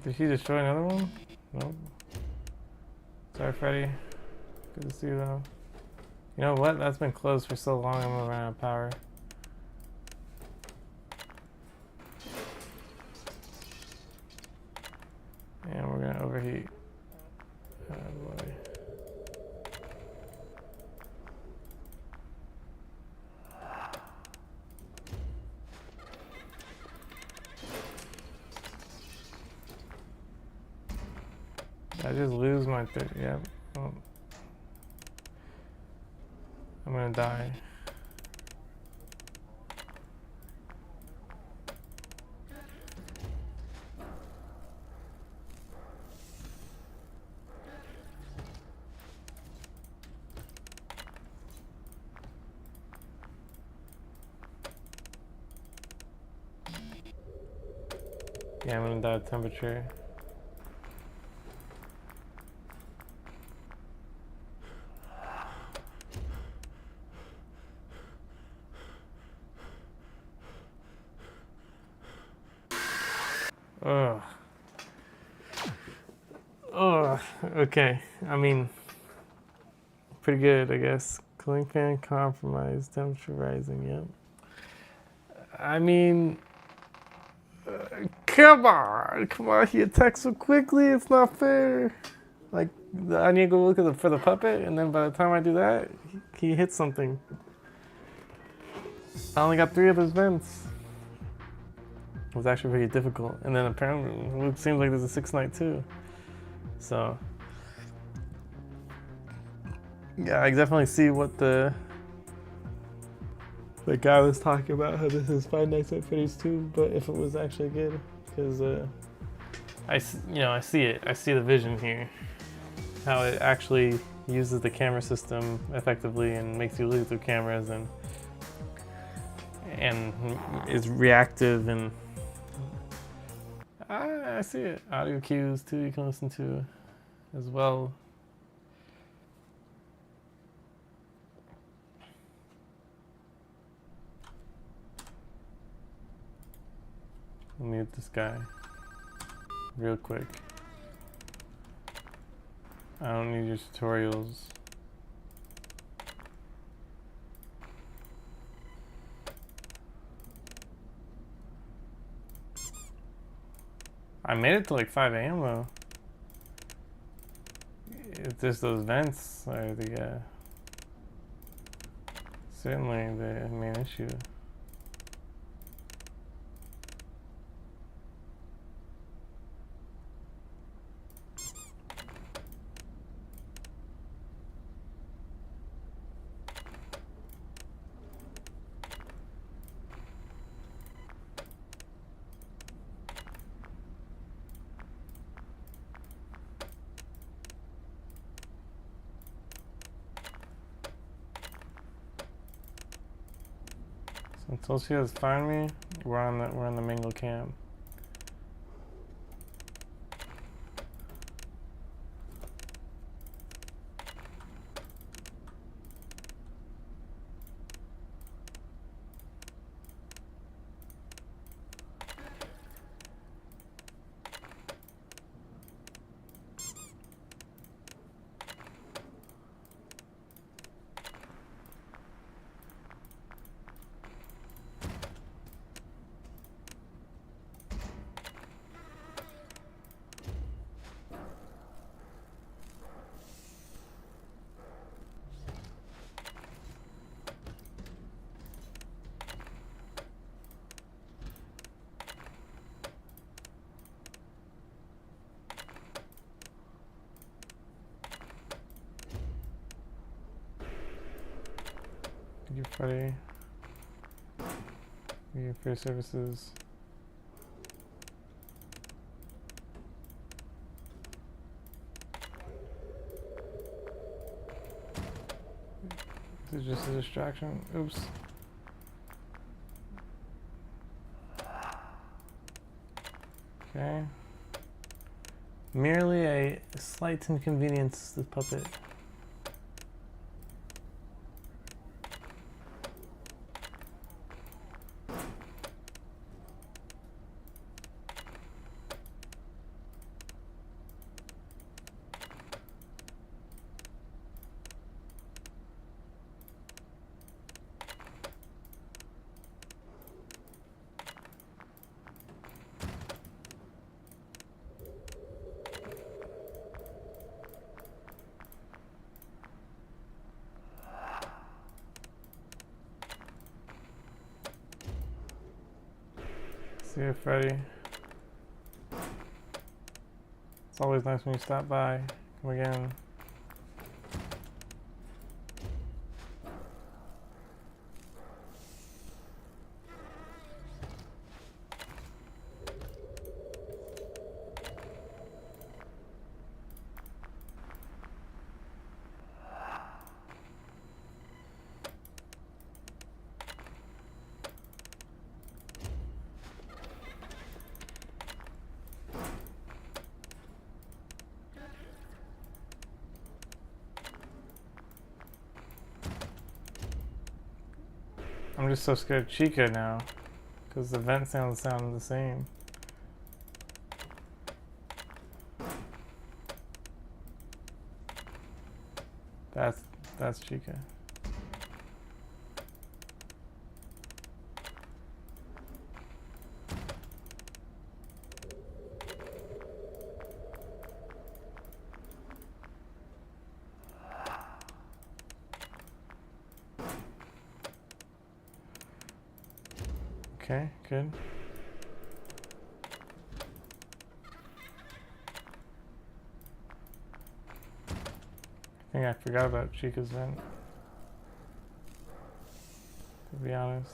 Did he destroy another one? Nope. Sorry, Freddy. Good to see you though. You know what? That's been closed for so long, I'm gonna run out of power. And we're gonna overheat. Oh boy. Did I just lose my yep. Oh. I'm gonna die. Yeah, I'm gonna die of temperature. Ugh. Ugh. Okay. I mean, pretty good, I guess. Cooling fan compromised. Temperature rising. Yep. I mean, come on. He attacks so quickly. It's not fair. Like, I need to go look at for the puppet, and then by the time I do that, he hits something. I only got 3 of those vents. It was actually pretty difficult. And then apparently, it seems like there's a 6th night too. So, yeah, I definitely see what the guy was talking about, how this is Five Nights at Freddy's 2, but if it was actually good, because I see it. I see the vision here, how it actually uses the camera system effectively and makes you look through cameras and is reactive, and I see it. Audio cues too you can listen to as well. Let me mute this guy real quick. I don't need your tutorials. I made it to like 5 a.m. though. It's just those vents are certainly the main issue. So until she has found me, we're on the mingle cam. Thank you, Freddy. Thank you for your services. This is just a distraction. Oops. Okay. Merely a slight inconvenience, the puppet. See you, Freddy. It's always nice when you stop by. Come again. I'm just so scared of Chica now, because the vent sounds sound the same. That's Chica. Okay, good. I think I forgot about Chica's vent, to be honest.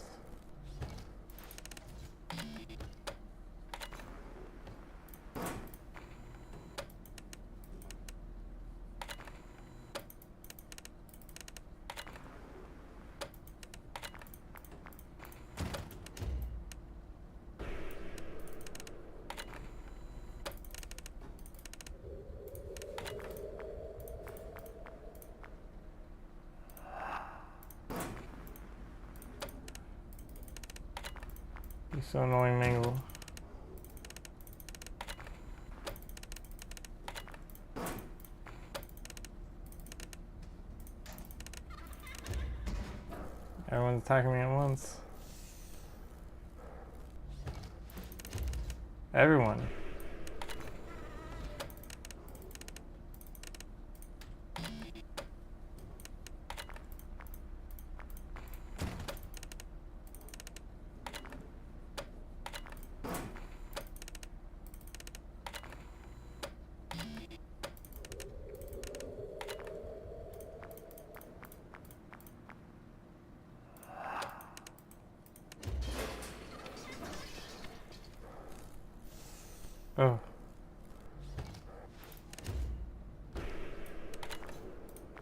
He's so annoying, Mangle. Everyone's attacking me at once. Everyone. Oh.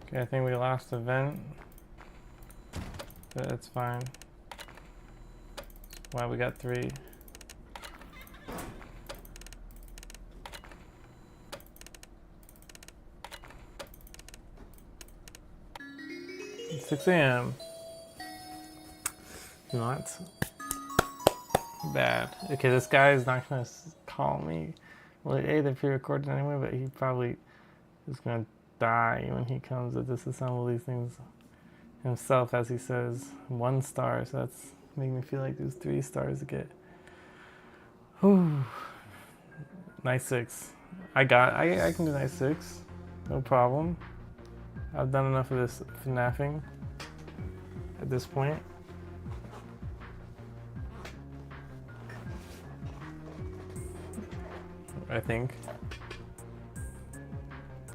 Okay, I think we lost the vent. But it's fine. That's why we got 3. It's 6 a.m. Not bad. Okay, this guy is not gonna call me. Well, A, they're pre-recorded anyway, but he probably is gonna die when he comes to disassemble these things himself, as he says. 1 star, so that's making me feel like there's 3 stars to get. Whew. Nice 6. I can do nice 6. No problem. I've done enough of this FNAFing at this point. I think.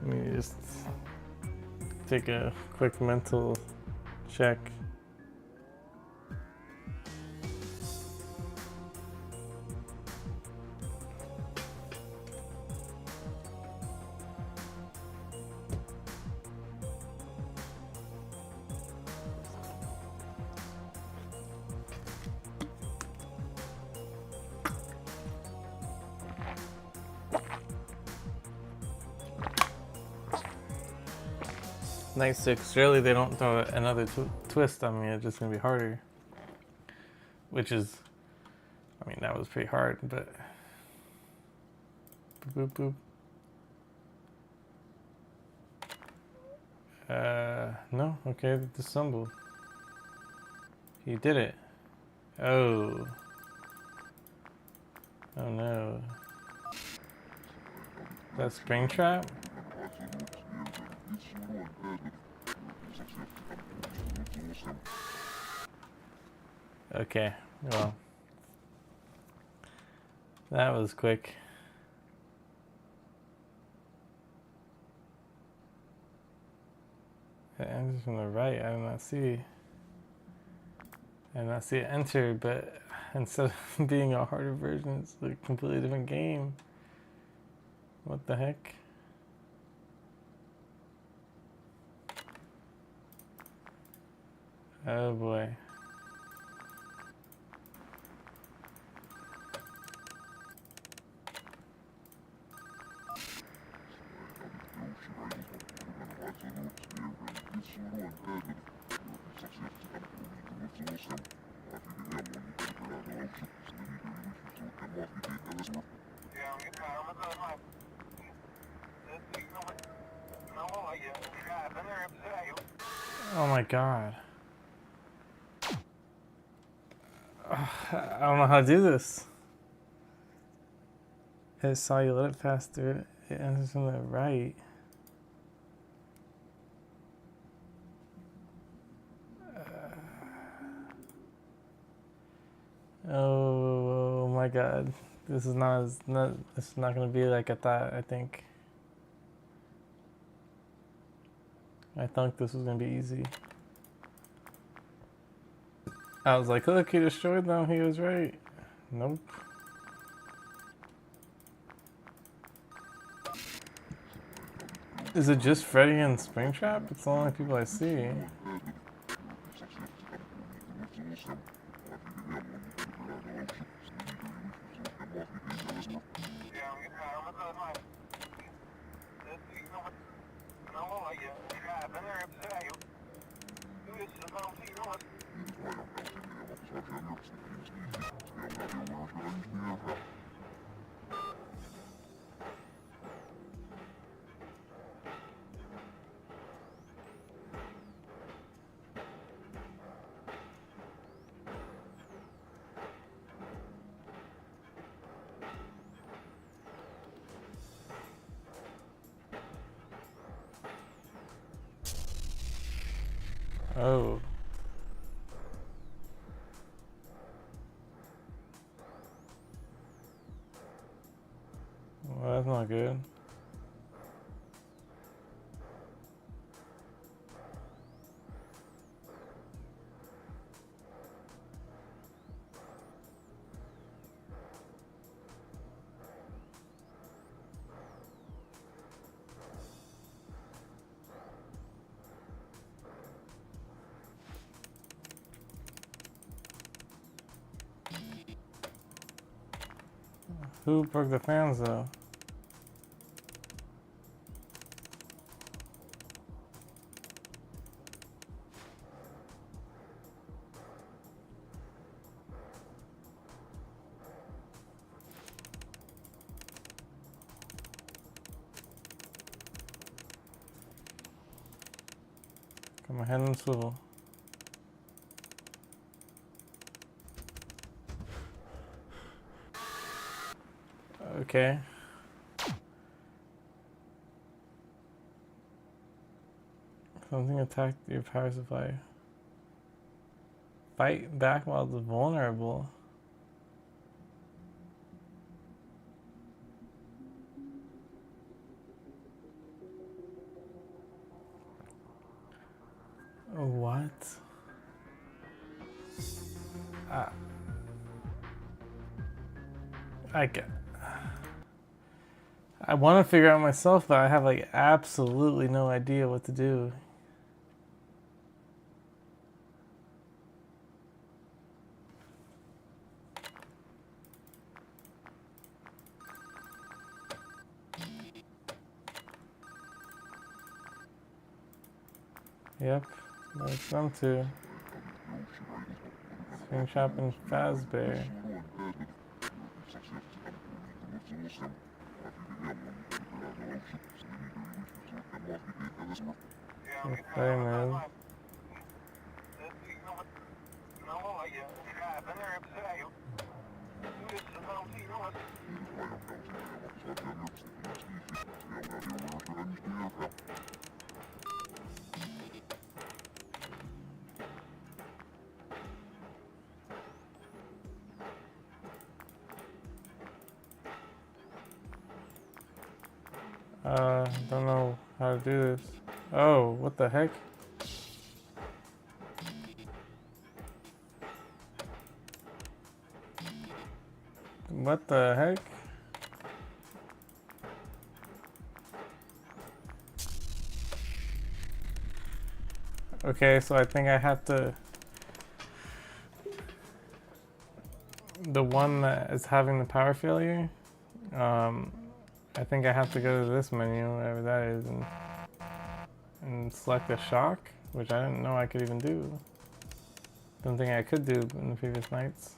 Let me just take a quick mental check. Nice 6. Surely they don't throw another twist on me. It's just gonna be harder. Which is, I mean, that was pretty hard, but boop boop boop. No. Okay, disassemble. He did it. Oh. Oh no. That Springtrap? Okay, well, that was quick. It ends from the right. I did not see. I did not see it enter, but instead of being a harder version, it's a completely different game. What the heck? Oh boy. Oh my god. I don't know how to do this. It saw you let it pass through it. It enters from the right. Oh my god. This is not as this is not gonna be like I thought, I think. I thought this was gonna be easy. I was like, look, he destroyed them, he was right. Nope. Is it just Freddy and Springtrap? It's the only people I see. Oh. Well, that's not good. Who broke the fans though? Got my head in the swivel. Okay. Something attacked your power supply. Fight back while it's vulnerable. What? I get. I want to figure out myself, but I have like absolutely no idea what to do. Yep, that's them too. Spring Shop and Fazbear. Okay, man. Don't know how to do this. Oh, what the heck? What the heck? Okay, so I think I have to... The one that is having the power failure, I think I have to go to this menu, whatever that is, and select the shock, which I didn't know I could even do. Don't think I could do in the previous nights.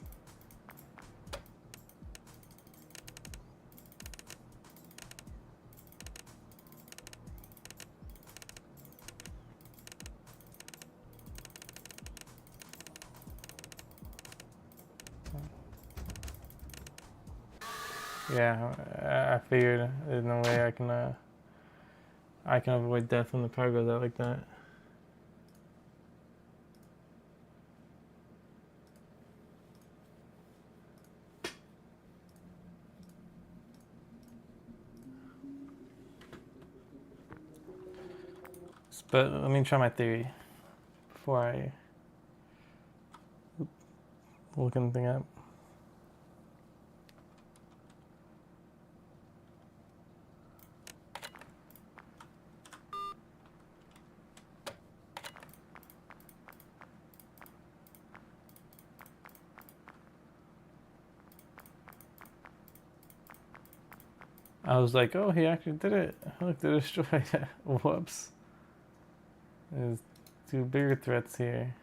Yeah, I figured there's no way I can avoid death when the power goes out like that. But let me try my theory before I look anything up. I was like, oh, he actually did it. Look, they destroyed it. Whoops. There's two bigger threats here.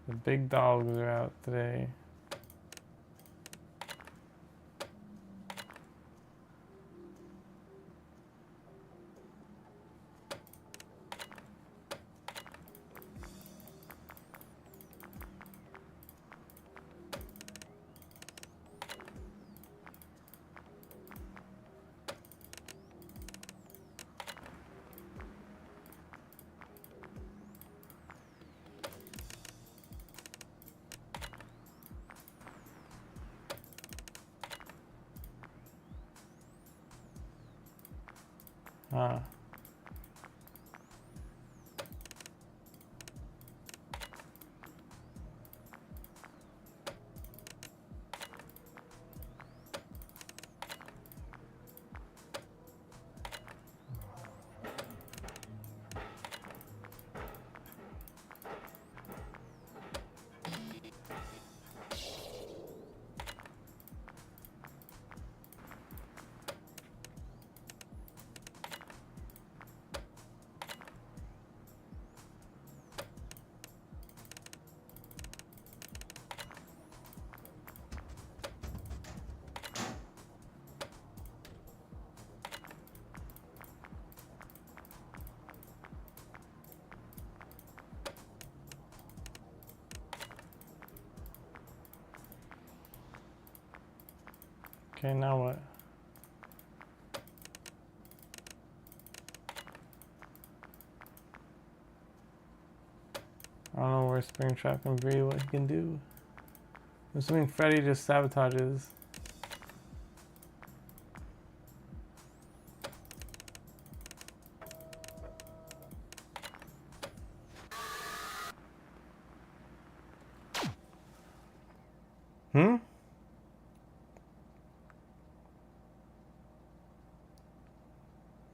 The big dogs are out today. Ah. Okay, now what? I don't know where Springtrap can be, what he can do. I'm assuming Freddy just sabotages. Hmm?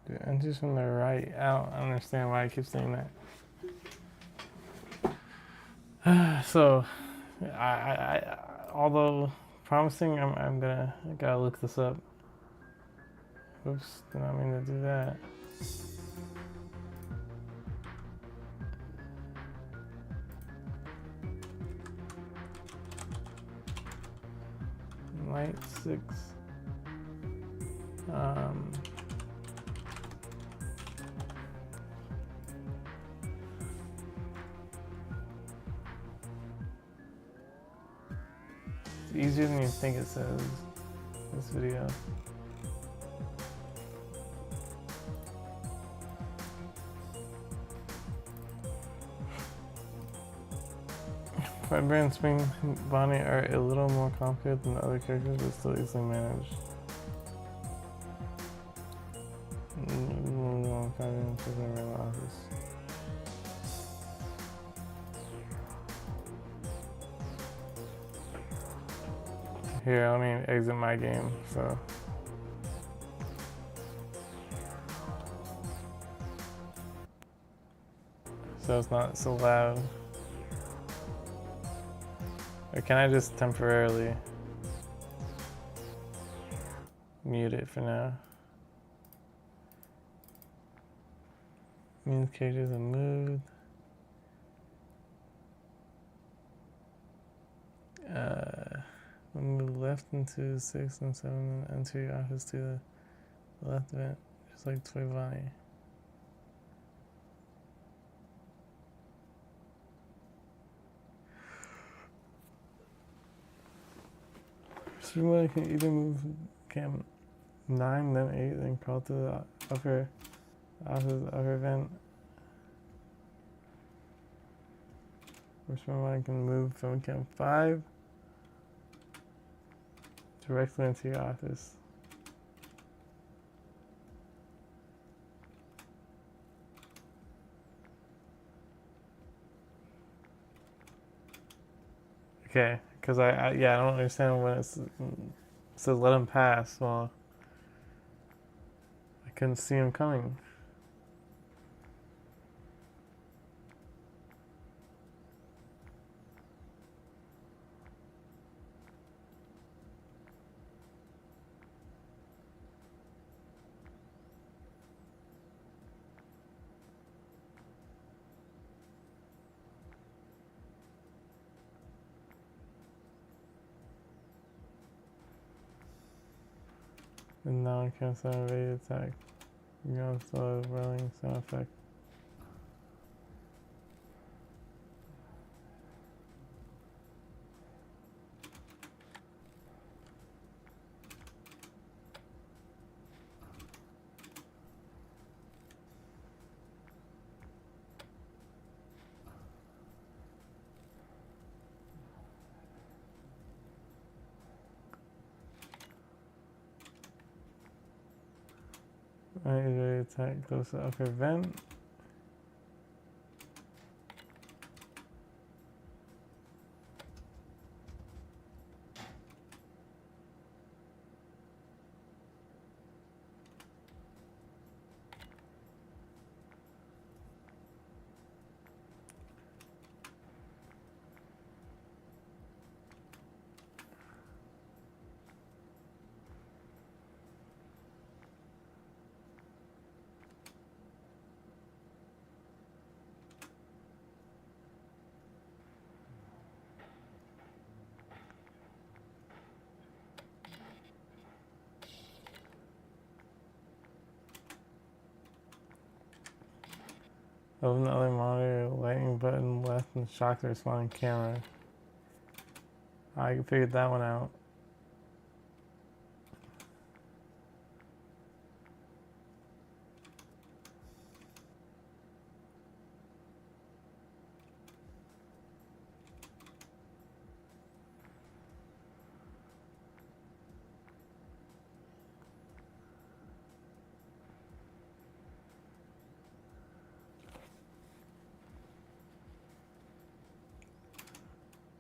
Dude, I'm just from the right. I don't understand why I keep saying that. So, I although promising, I gotta look this up. Oops, did not mean to do that. Night 6. It's easier than you think it says, this video. Fazbear and Spring Bonnie are a little more complicated than the other characters, but still easily managed. Here, let me exit my game, so. So it's not so loud. Or can I just temporarily mute it for now? Means cages are moved. Move left into 6 and 7 and enter your office to the left vent, just like Toy Bonnie. Somebody can either move cam 9, then 8, then crawl to the upper vent. Or somebody can move from cam 5 directly into your office. Okay, because yeah, I don't understand when it says let him pass. Well, I couldn't see him coming. And now I can't sound ready attack. You know, so rolling sound effect. Ready attack goes okay, vent. Open the other monitor, lightning button left, and shock the responding camera. I figured that one out.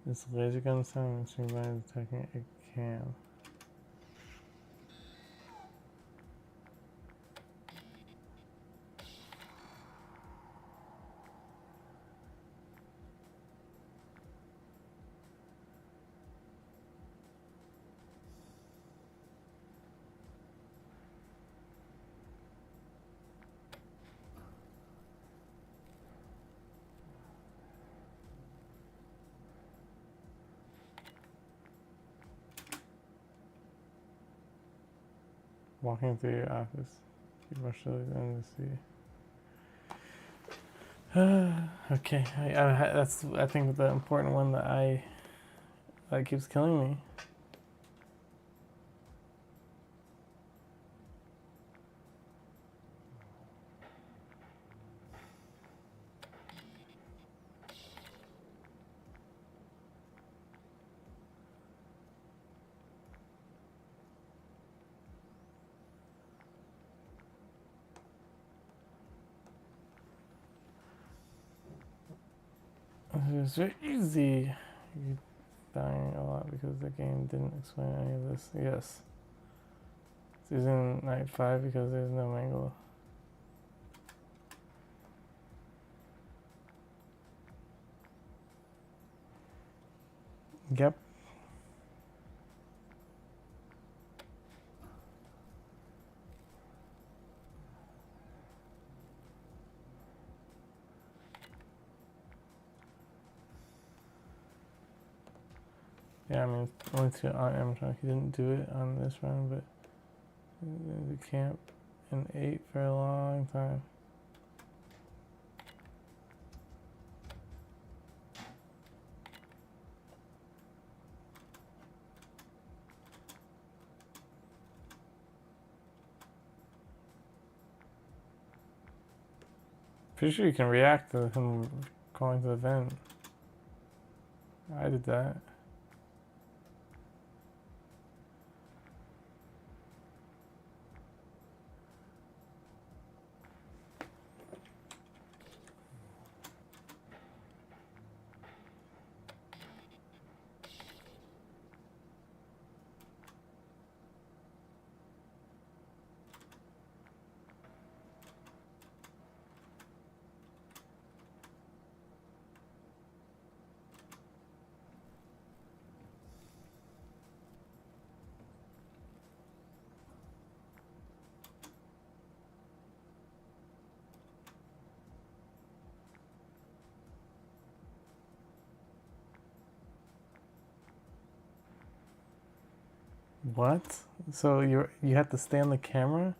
This laser gun sound machine by detecting a cam. Walking through your office. Keep rushing in to see. Okay, that's I think the important one that keeps killing me. It's very easy. You're dying a lot because the game didn't explain any of this. Yes. It's using night 5 because there's no mangle. Yep. Yeah, I mean, only two on Amtrak. He didn't do it on this run, but the camp and 8 for a long time. Pretty sure you can react to him calling to the vent. I did that. What? So you have to stay on the camera?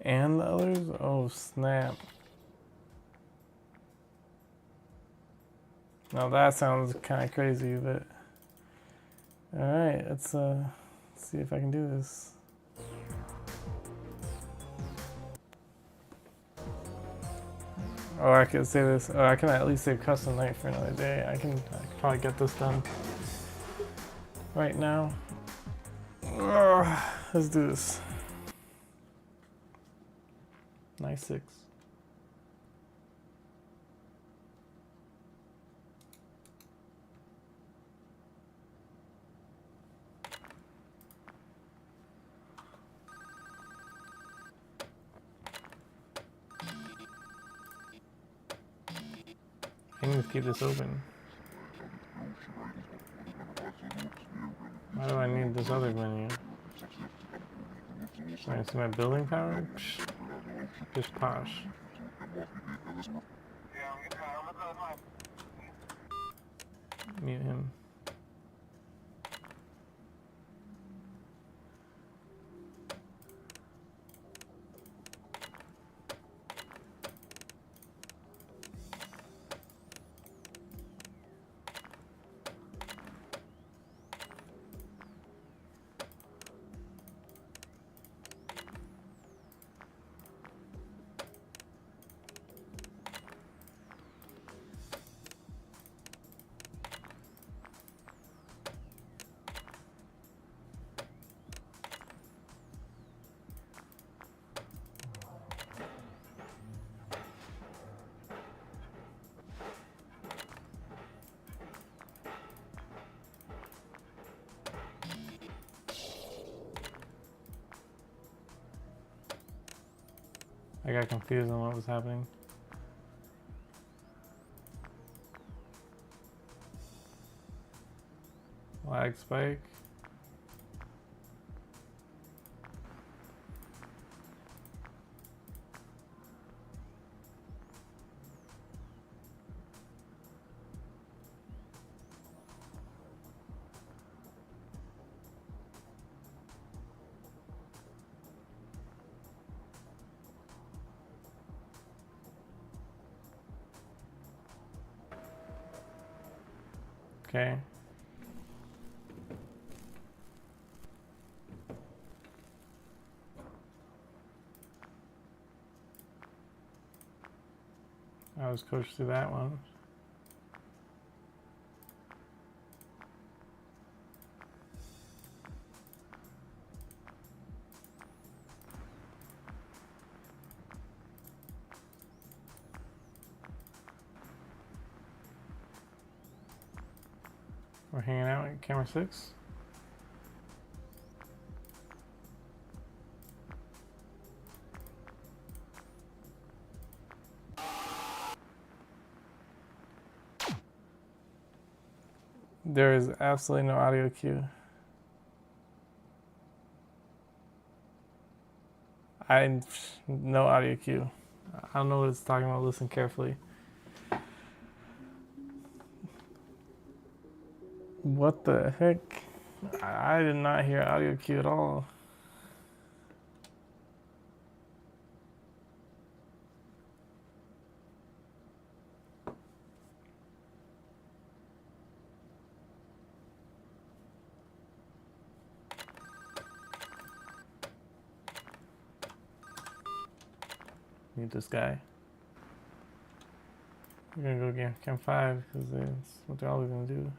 And the others? Oh, snap. Now that sounds kind of crazy, but... Alright, let's see if I can do this. Oh, I could say this. Oh, I can at least save custom night for another day. I can probably get this done right now. Ugh, let's do this. Nice 6. I can just keep this open. Why do I need this other menu? So I can see my building power? Psh, just posh. Mute him. I got confused on what was happening. Lag spike. Okay. I was coached through that one. We're hanging out at camera 6. There is absolutely no audio cue. No audio cue. I don't know what it's talking about. Listen carefully. What the heck? I did not hear audio cue at all. Mute this guy. We're gonna go get Camp 5 because that's what they're always gonna do.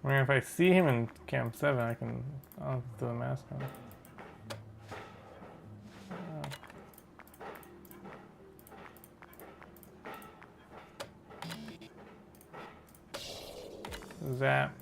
I mean, if I see him in Camp 7, I'll do a mask on. Zap.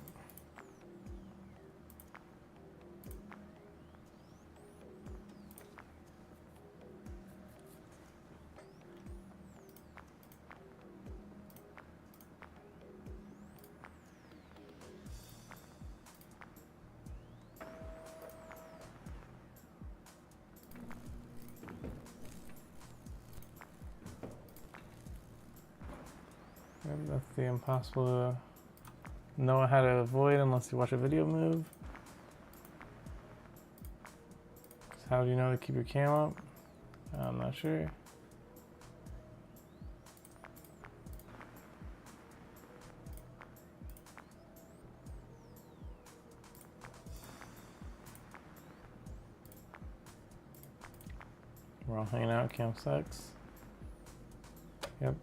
That's the impossible to know how to avoid unless you watch a video move. 'Cause how do you know to keep your cam up? I'm not sure. We're all hanging out, camp sucks. Yep.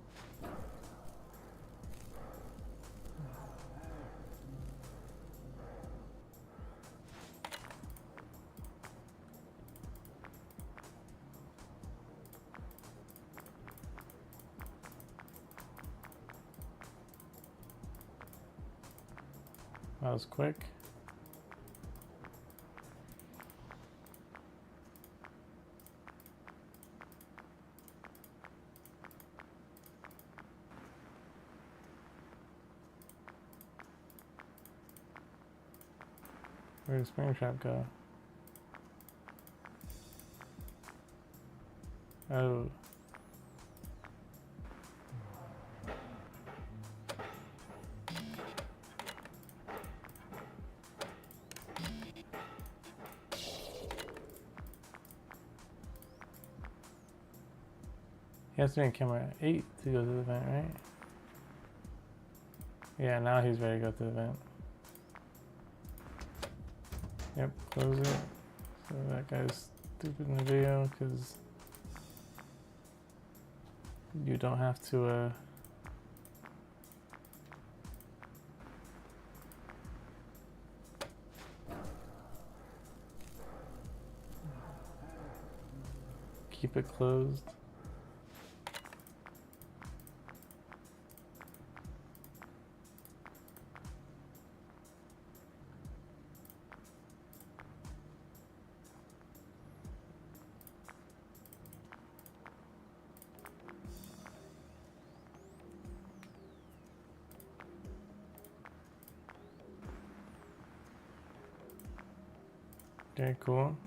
That was quick. Where did Spring Trap go? Oh. He has to be in camera 8 to go to the event, right? Yeah, now he's ready to go to the event. Yep, close it. So that guy's stupid in the video because you don't have to keep it closed. Okay, cool.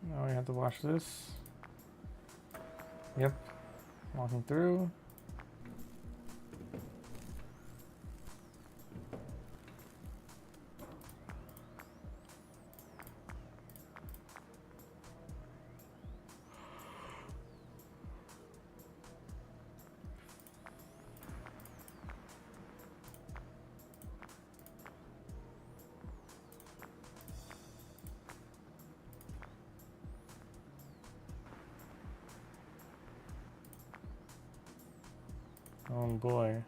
Now we have to watch this. Yep, walking through. Oh boy.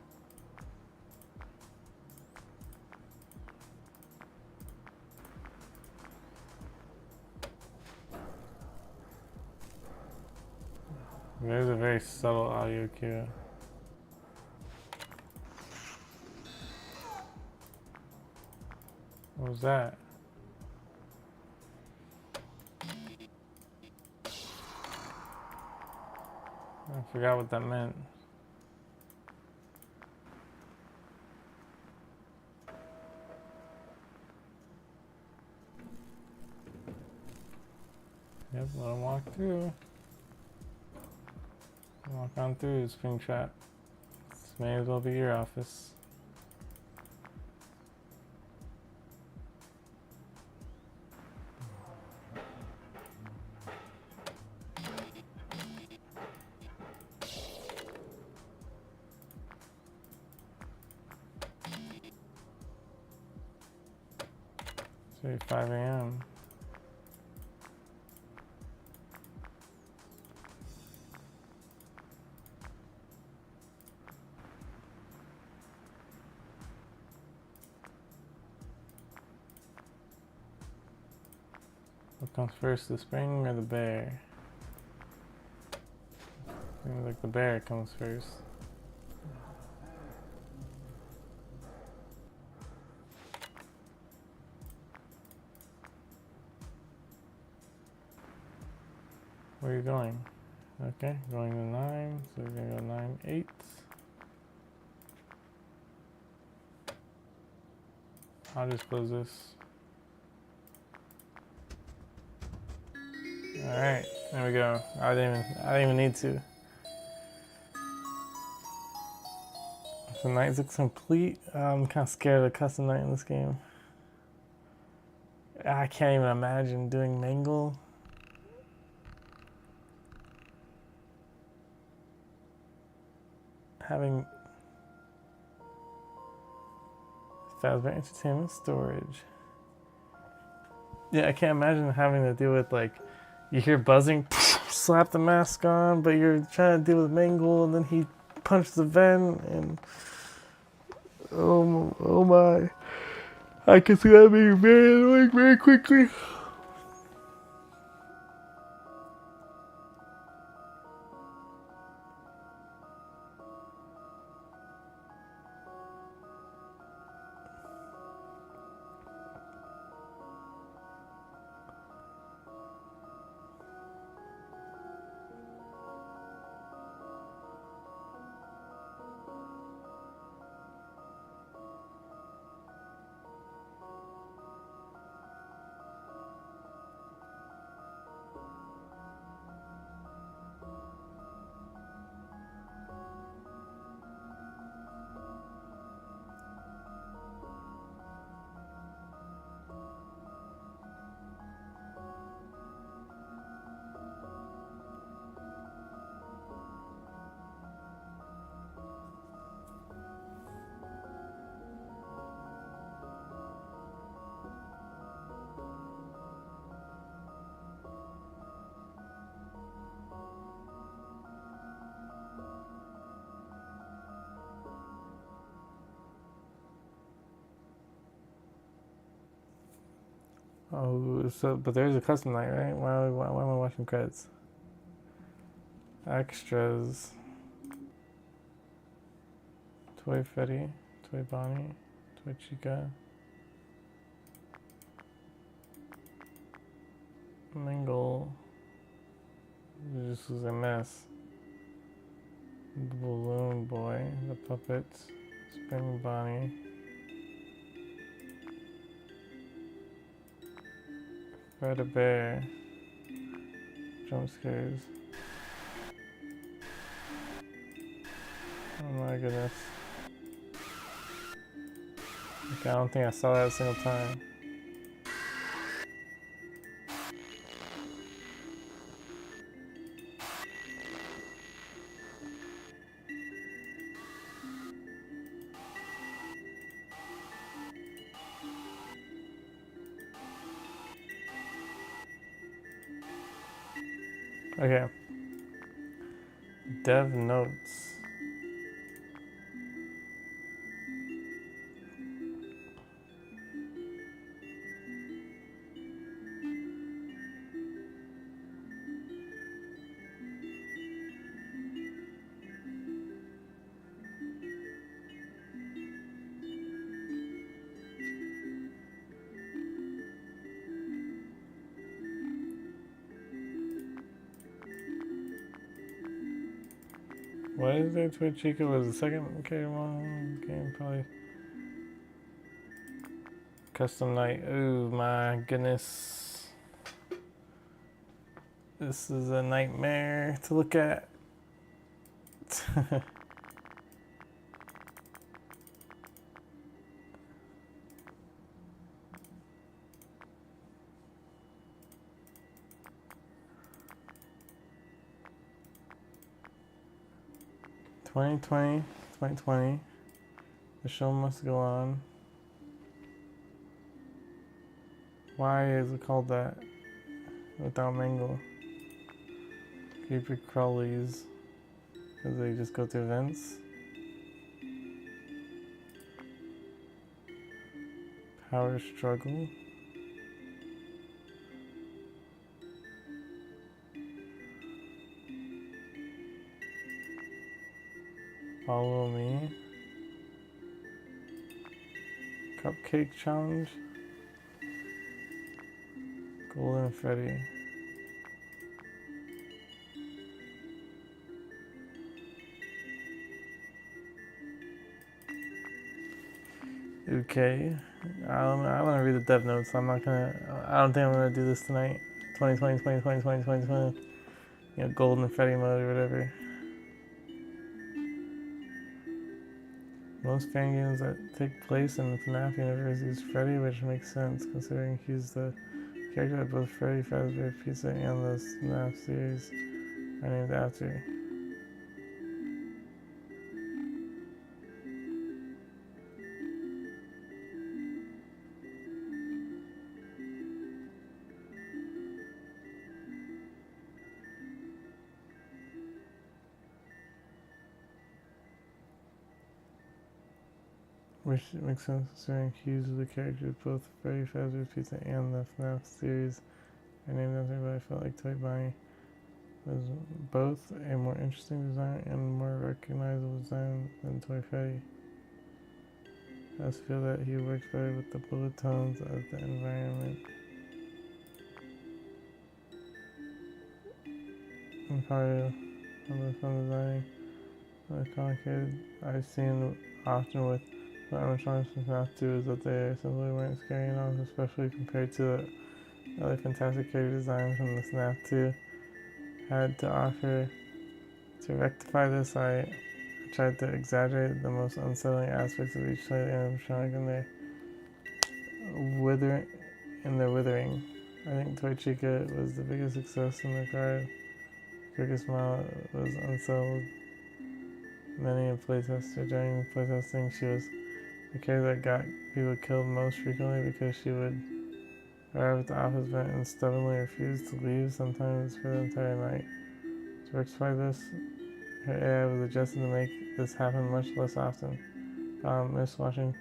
There's a very subtle audio cue. What was that? I forgot what that meant. Yep, let him walk through. Walk on through, Springtrap. This may as well be your office. It's 5 a.m. What comes first, the spring or the bear? Seems like the bear comes first. Where are you going? Okay, going to 9, so we're gonna go 9, 8. I'll just close this. Alright, there we go. I didn't even need to. So night looks complete. I'm kind of scared of the custom night in this game. I can't even imagine doing Mangle. Having Fazbear Entertainment Storage. Yeah, I can't imagine having to deal with, like, you hear buzzing, slap the mask on, but you're trying to deal with Mangle, and then he punched the vent, and oh my. I can see that being very annoying very quickly. Oh, so, but there's a custom night, right? Why am I watching credits? Extras. Toy Freddy, Toy Bonnie, Toy Chica. Mingle. This is a mess. The Balloon Boy, the Puppets, Spring Bonnie. Fred a Bear. Jump scares. Oh my goodness. Okay, I don't think I saw that a single time. Okay. Dev notes. What is it? Toy Chica was the second game, probably. Custom night. Oh my goodness. This is a nightmare to look at. (2020) The show must go on. Why is it called that without mangle? Creeper crawlies. Because they just go through vents. Power struggle. Follow me. Cupcake challenge. Golden Freddy. Okay. I want to read the dev notes. I'm not gonna. I don't think I'm gonna do this tonight. 2020, 2020, 2020, 2020. You know, Golden Freddy mode or whatever. Most fan games that take place in the Fnaf universe use Freddy, which makes sense considering he's the character that both Freddy, Fazbear, Pizza, and the Fnaf series are named after. Which makes sense considering Hughes is the character of both Freddy Fazbear Pizza and the FNAF series are named after, but I felt like Toy Bonnie was both a more interesting design and more recognizable design than Toy Freddy. I just feel that he works better with the bullet tones of the environment. And probably the most fun designing. The complicated I've seen often with the animatronics from FNAF 2 is that they simply weren't scary enough, especially compared to the other fantastic character designs from the FNAF 2 had to offer. To rectify this, I tried to exaggerate the most unsettling aspects of each toy animatronic in their withering. I think Toy Chica was the biggest success in the regard. Cricket's smile was unsettled. Many a playtester during playtesting, she was the character that got people killed most frequently because she would arrive at the office vent and stubbornly refuse to leave, sometimes for the entire night. To rectify this, her AI was adjusted to make this happen much less often. Miss watching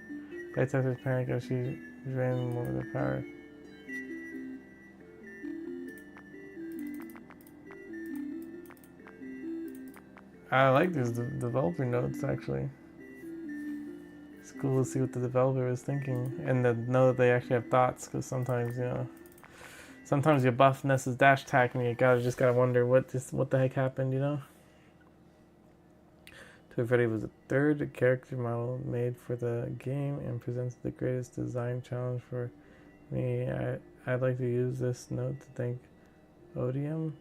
playtesters panic as she drained more of their power. I like these developer notes actually. It's cool to see what the developer was thinking and to know that they actually have thoughts, because sometimes, you know, sometimes you buff Ness's dash attack and you just gotta wonder what the heck happened, you know? Toy Freddy was the third character model made for the game and presents the greatest design challenge for me. I'd like to use this note to thank Odium.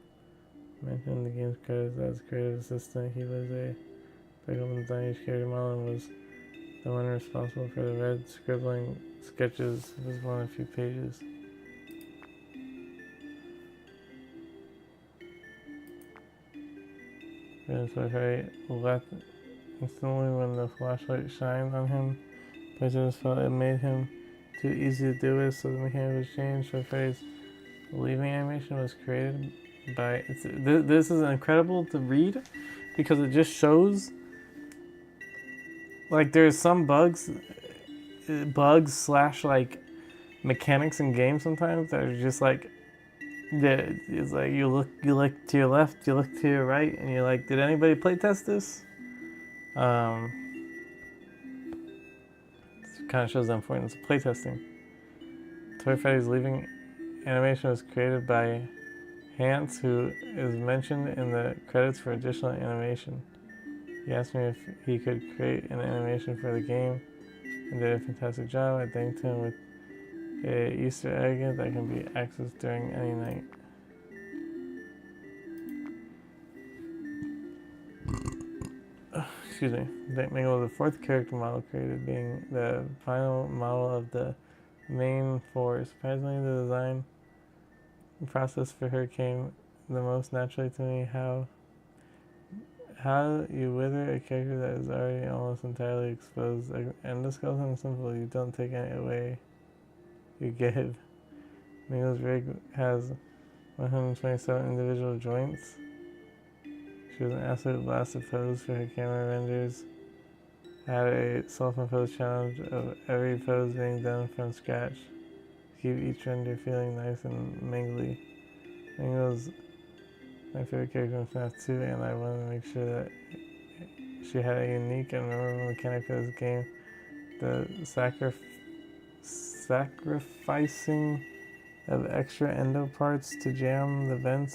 Mentioned in the game's credits as creative assistant. He was a backup design each character model and was the one responsible for the red scribbling sketches. It was one of a few pages. Toy Freddy left instantly when the flashlight shined on him. Players felt it made him too easy to do it, so the mechanic was changed. Toy Freddy's leaving animation was created by. This is incredible to read because it just shows like there's some bugs slash like mechanics in games sometimes that are just like it's like you look to your left, you look to your right, and you're like, did anybody play test this? It kind of shows the importance of playtesting. Toy Freddy's leaving animation was created by Hans, who is mentioned in the credits for additional animation. He asked me if he could create an animation for the game and did a fantastic job. I thanked him with a Easter egg that can be accessed during any night. Excuse me. Mango was the fourth character model created, being the final model of the main four. Surprisingly, the design process for her came the most naturally to me. How you wither a character that is already almost entirely exposed. Endoskeleton is simple. You don't take any away. You give. Mingo's rig has 127 individual joints. She was an absolute blast of pose for her camera renders. Had a self-imposed challenge of every pose being done from scratch to keep each render feeling nice and mangly. Mingo's my favorite character in Fnaf 2, and I wanted to make sure that she had a unique and memorable mechanic for this game. The sacrificing of extra endo parts to jam the vent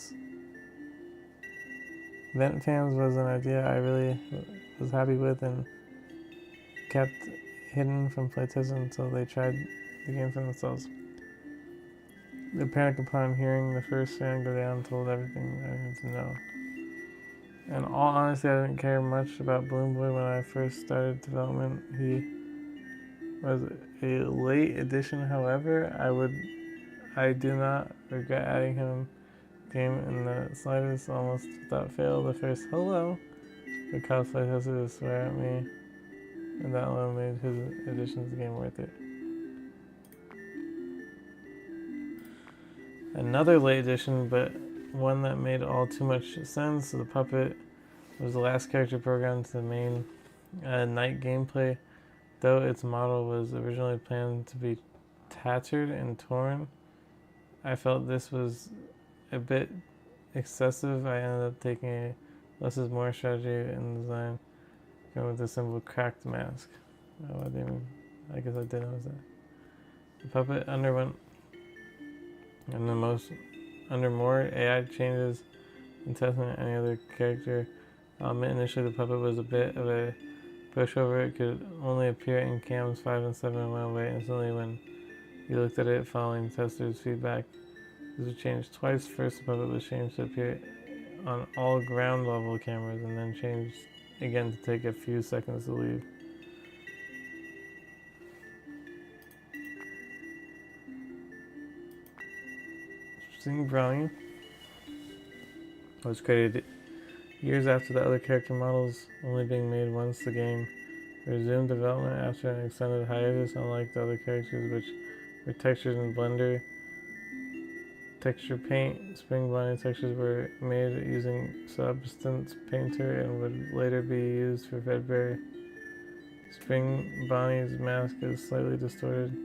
fans was an idea I really was happy with and kept hidden from playtesters until they tried the game for themselves. The panic upon hearing the first fan go down told everything I needed to know. In all honesty, I didn't care much about Bloom Boy when I first started development. He was a late addition, however. I do not regret adding him game in the slightest. Almost without fail, the first hello the cosplay hustle to swear at me, and that alone made his addition to the game worth it. Another late addition, but one that made all too much sense, the puppet was the last character programmed to the main night gameplay. Though its model was originally planned to be tattered and torn, I felt this was a bit excessive. I ended up taking a less is more strategy in design, going with the simple cracked mask. Oh, I guess I didn't notice that. The puppet underwent under more AI changes and testing than any other character. Initially, the puppet was a bit of a pushover. It could only appear in cams 5 and 7 and went away instantly when you looked at it following testers' feedback. This was changed twice. First, the puppet was changed to appear on all ground level cameras and then changed again to take a few seconds to leave. Seeing Brownie was created years after the other character models, only being made once the game resumed development after an extended hiatus, unlike the other characters which were textured in Blender. Texture paint, Spring Bonnie textures were made using Substance Painter and would later be used for Fazbear. Spring Bonnie's mask is slightly distorted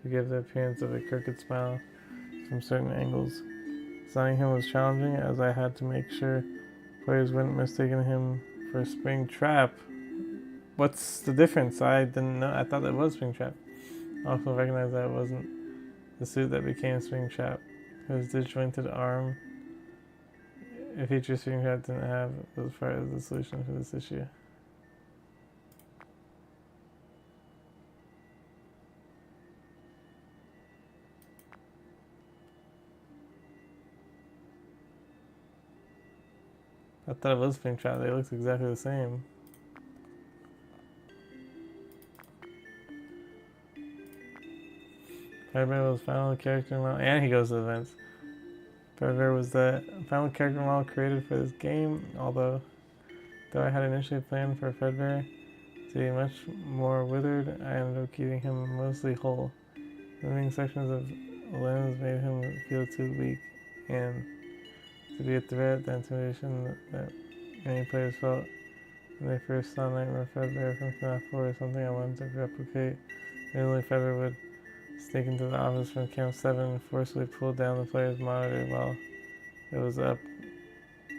to give the appearance of a crooked smile from certain angles. Designing him was challenging as I had to make sure players wouldn't mistake him for Springtrap. What's the difference? I didn't know. I thought that was Springtrap. I also recognized that it wasn't the suit that became Springtrap. His disjointed arm, a feature Springtrap didn't have, was part of the solution for this issue. I thought it was Springtrap. They looked exactly the same. Fazbear was final character model, and he goes to events. Fazbear was the final character model created for this game, though I had initially planned for Fazbear to be much more withered, I ended up keeping him mostly whole. Removing sections of limbs made him feel too weak, and to be a threat, the intimidation that many players felt when they first saw Nightmare Fazbear from Fnaf 4 is something I wanted to replicate. Originally, Fazbear would sneak into the office from Camp 7 and forcibly pull down the player's monitor while it was up.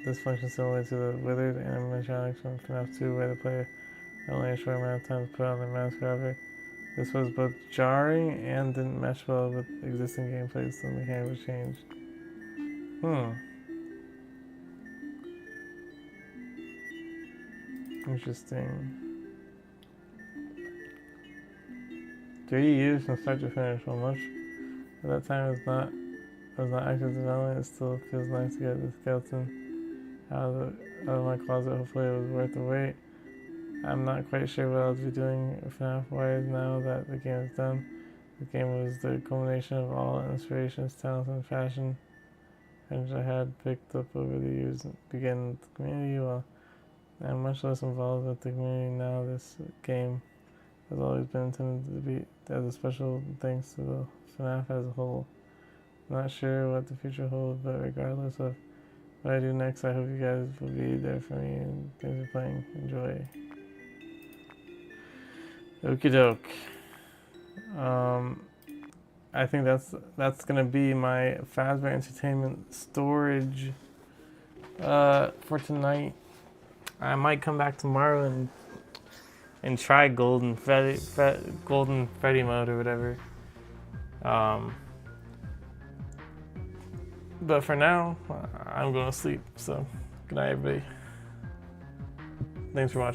This functions similar to the withered animatronics from Fnaf 2 where the player had only a short amount of time to put on their mask. However, this was both jarring and didn't mesh well with existing gameplay, so the mechanic was changed. Interesting. 3 years from start to finish. While much at that time was not active development, it still feels nice to get the skeleton out of my closet. Hopefully it was worth the wait. I'm not quite sure what I'll be doing FNAF wise now that the game is done. The game was the culmination of all inspirations, talents, and fashion which I had picked up over the years and began with the community. While I'm much less involved with the community now, this game has always been intended to be as a special thanks to the FNAF as a whole. Not sure what the future holds, but regardless of what I do next, I hope you guys will be there for me and things are playing. Enjoy. Okie doke. I think that's gonna be my Fazbear Entertainment storage for tonight. I might come back tomorrow and try Golden Freddy mode or whatever. But for now, I'm going to sleep. So good night, everybody. Thanks for watching.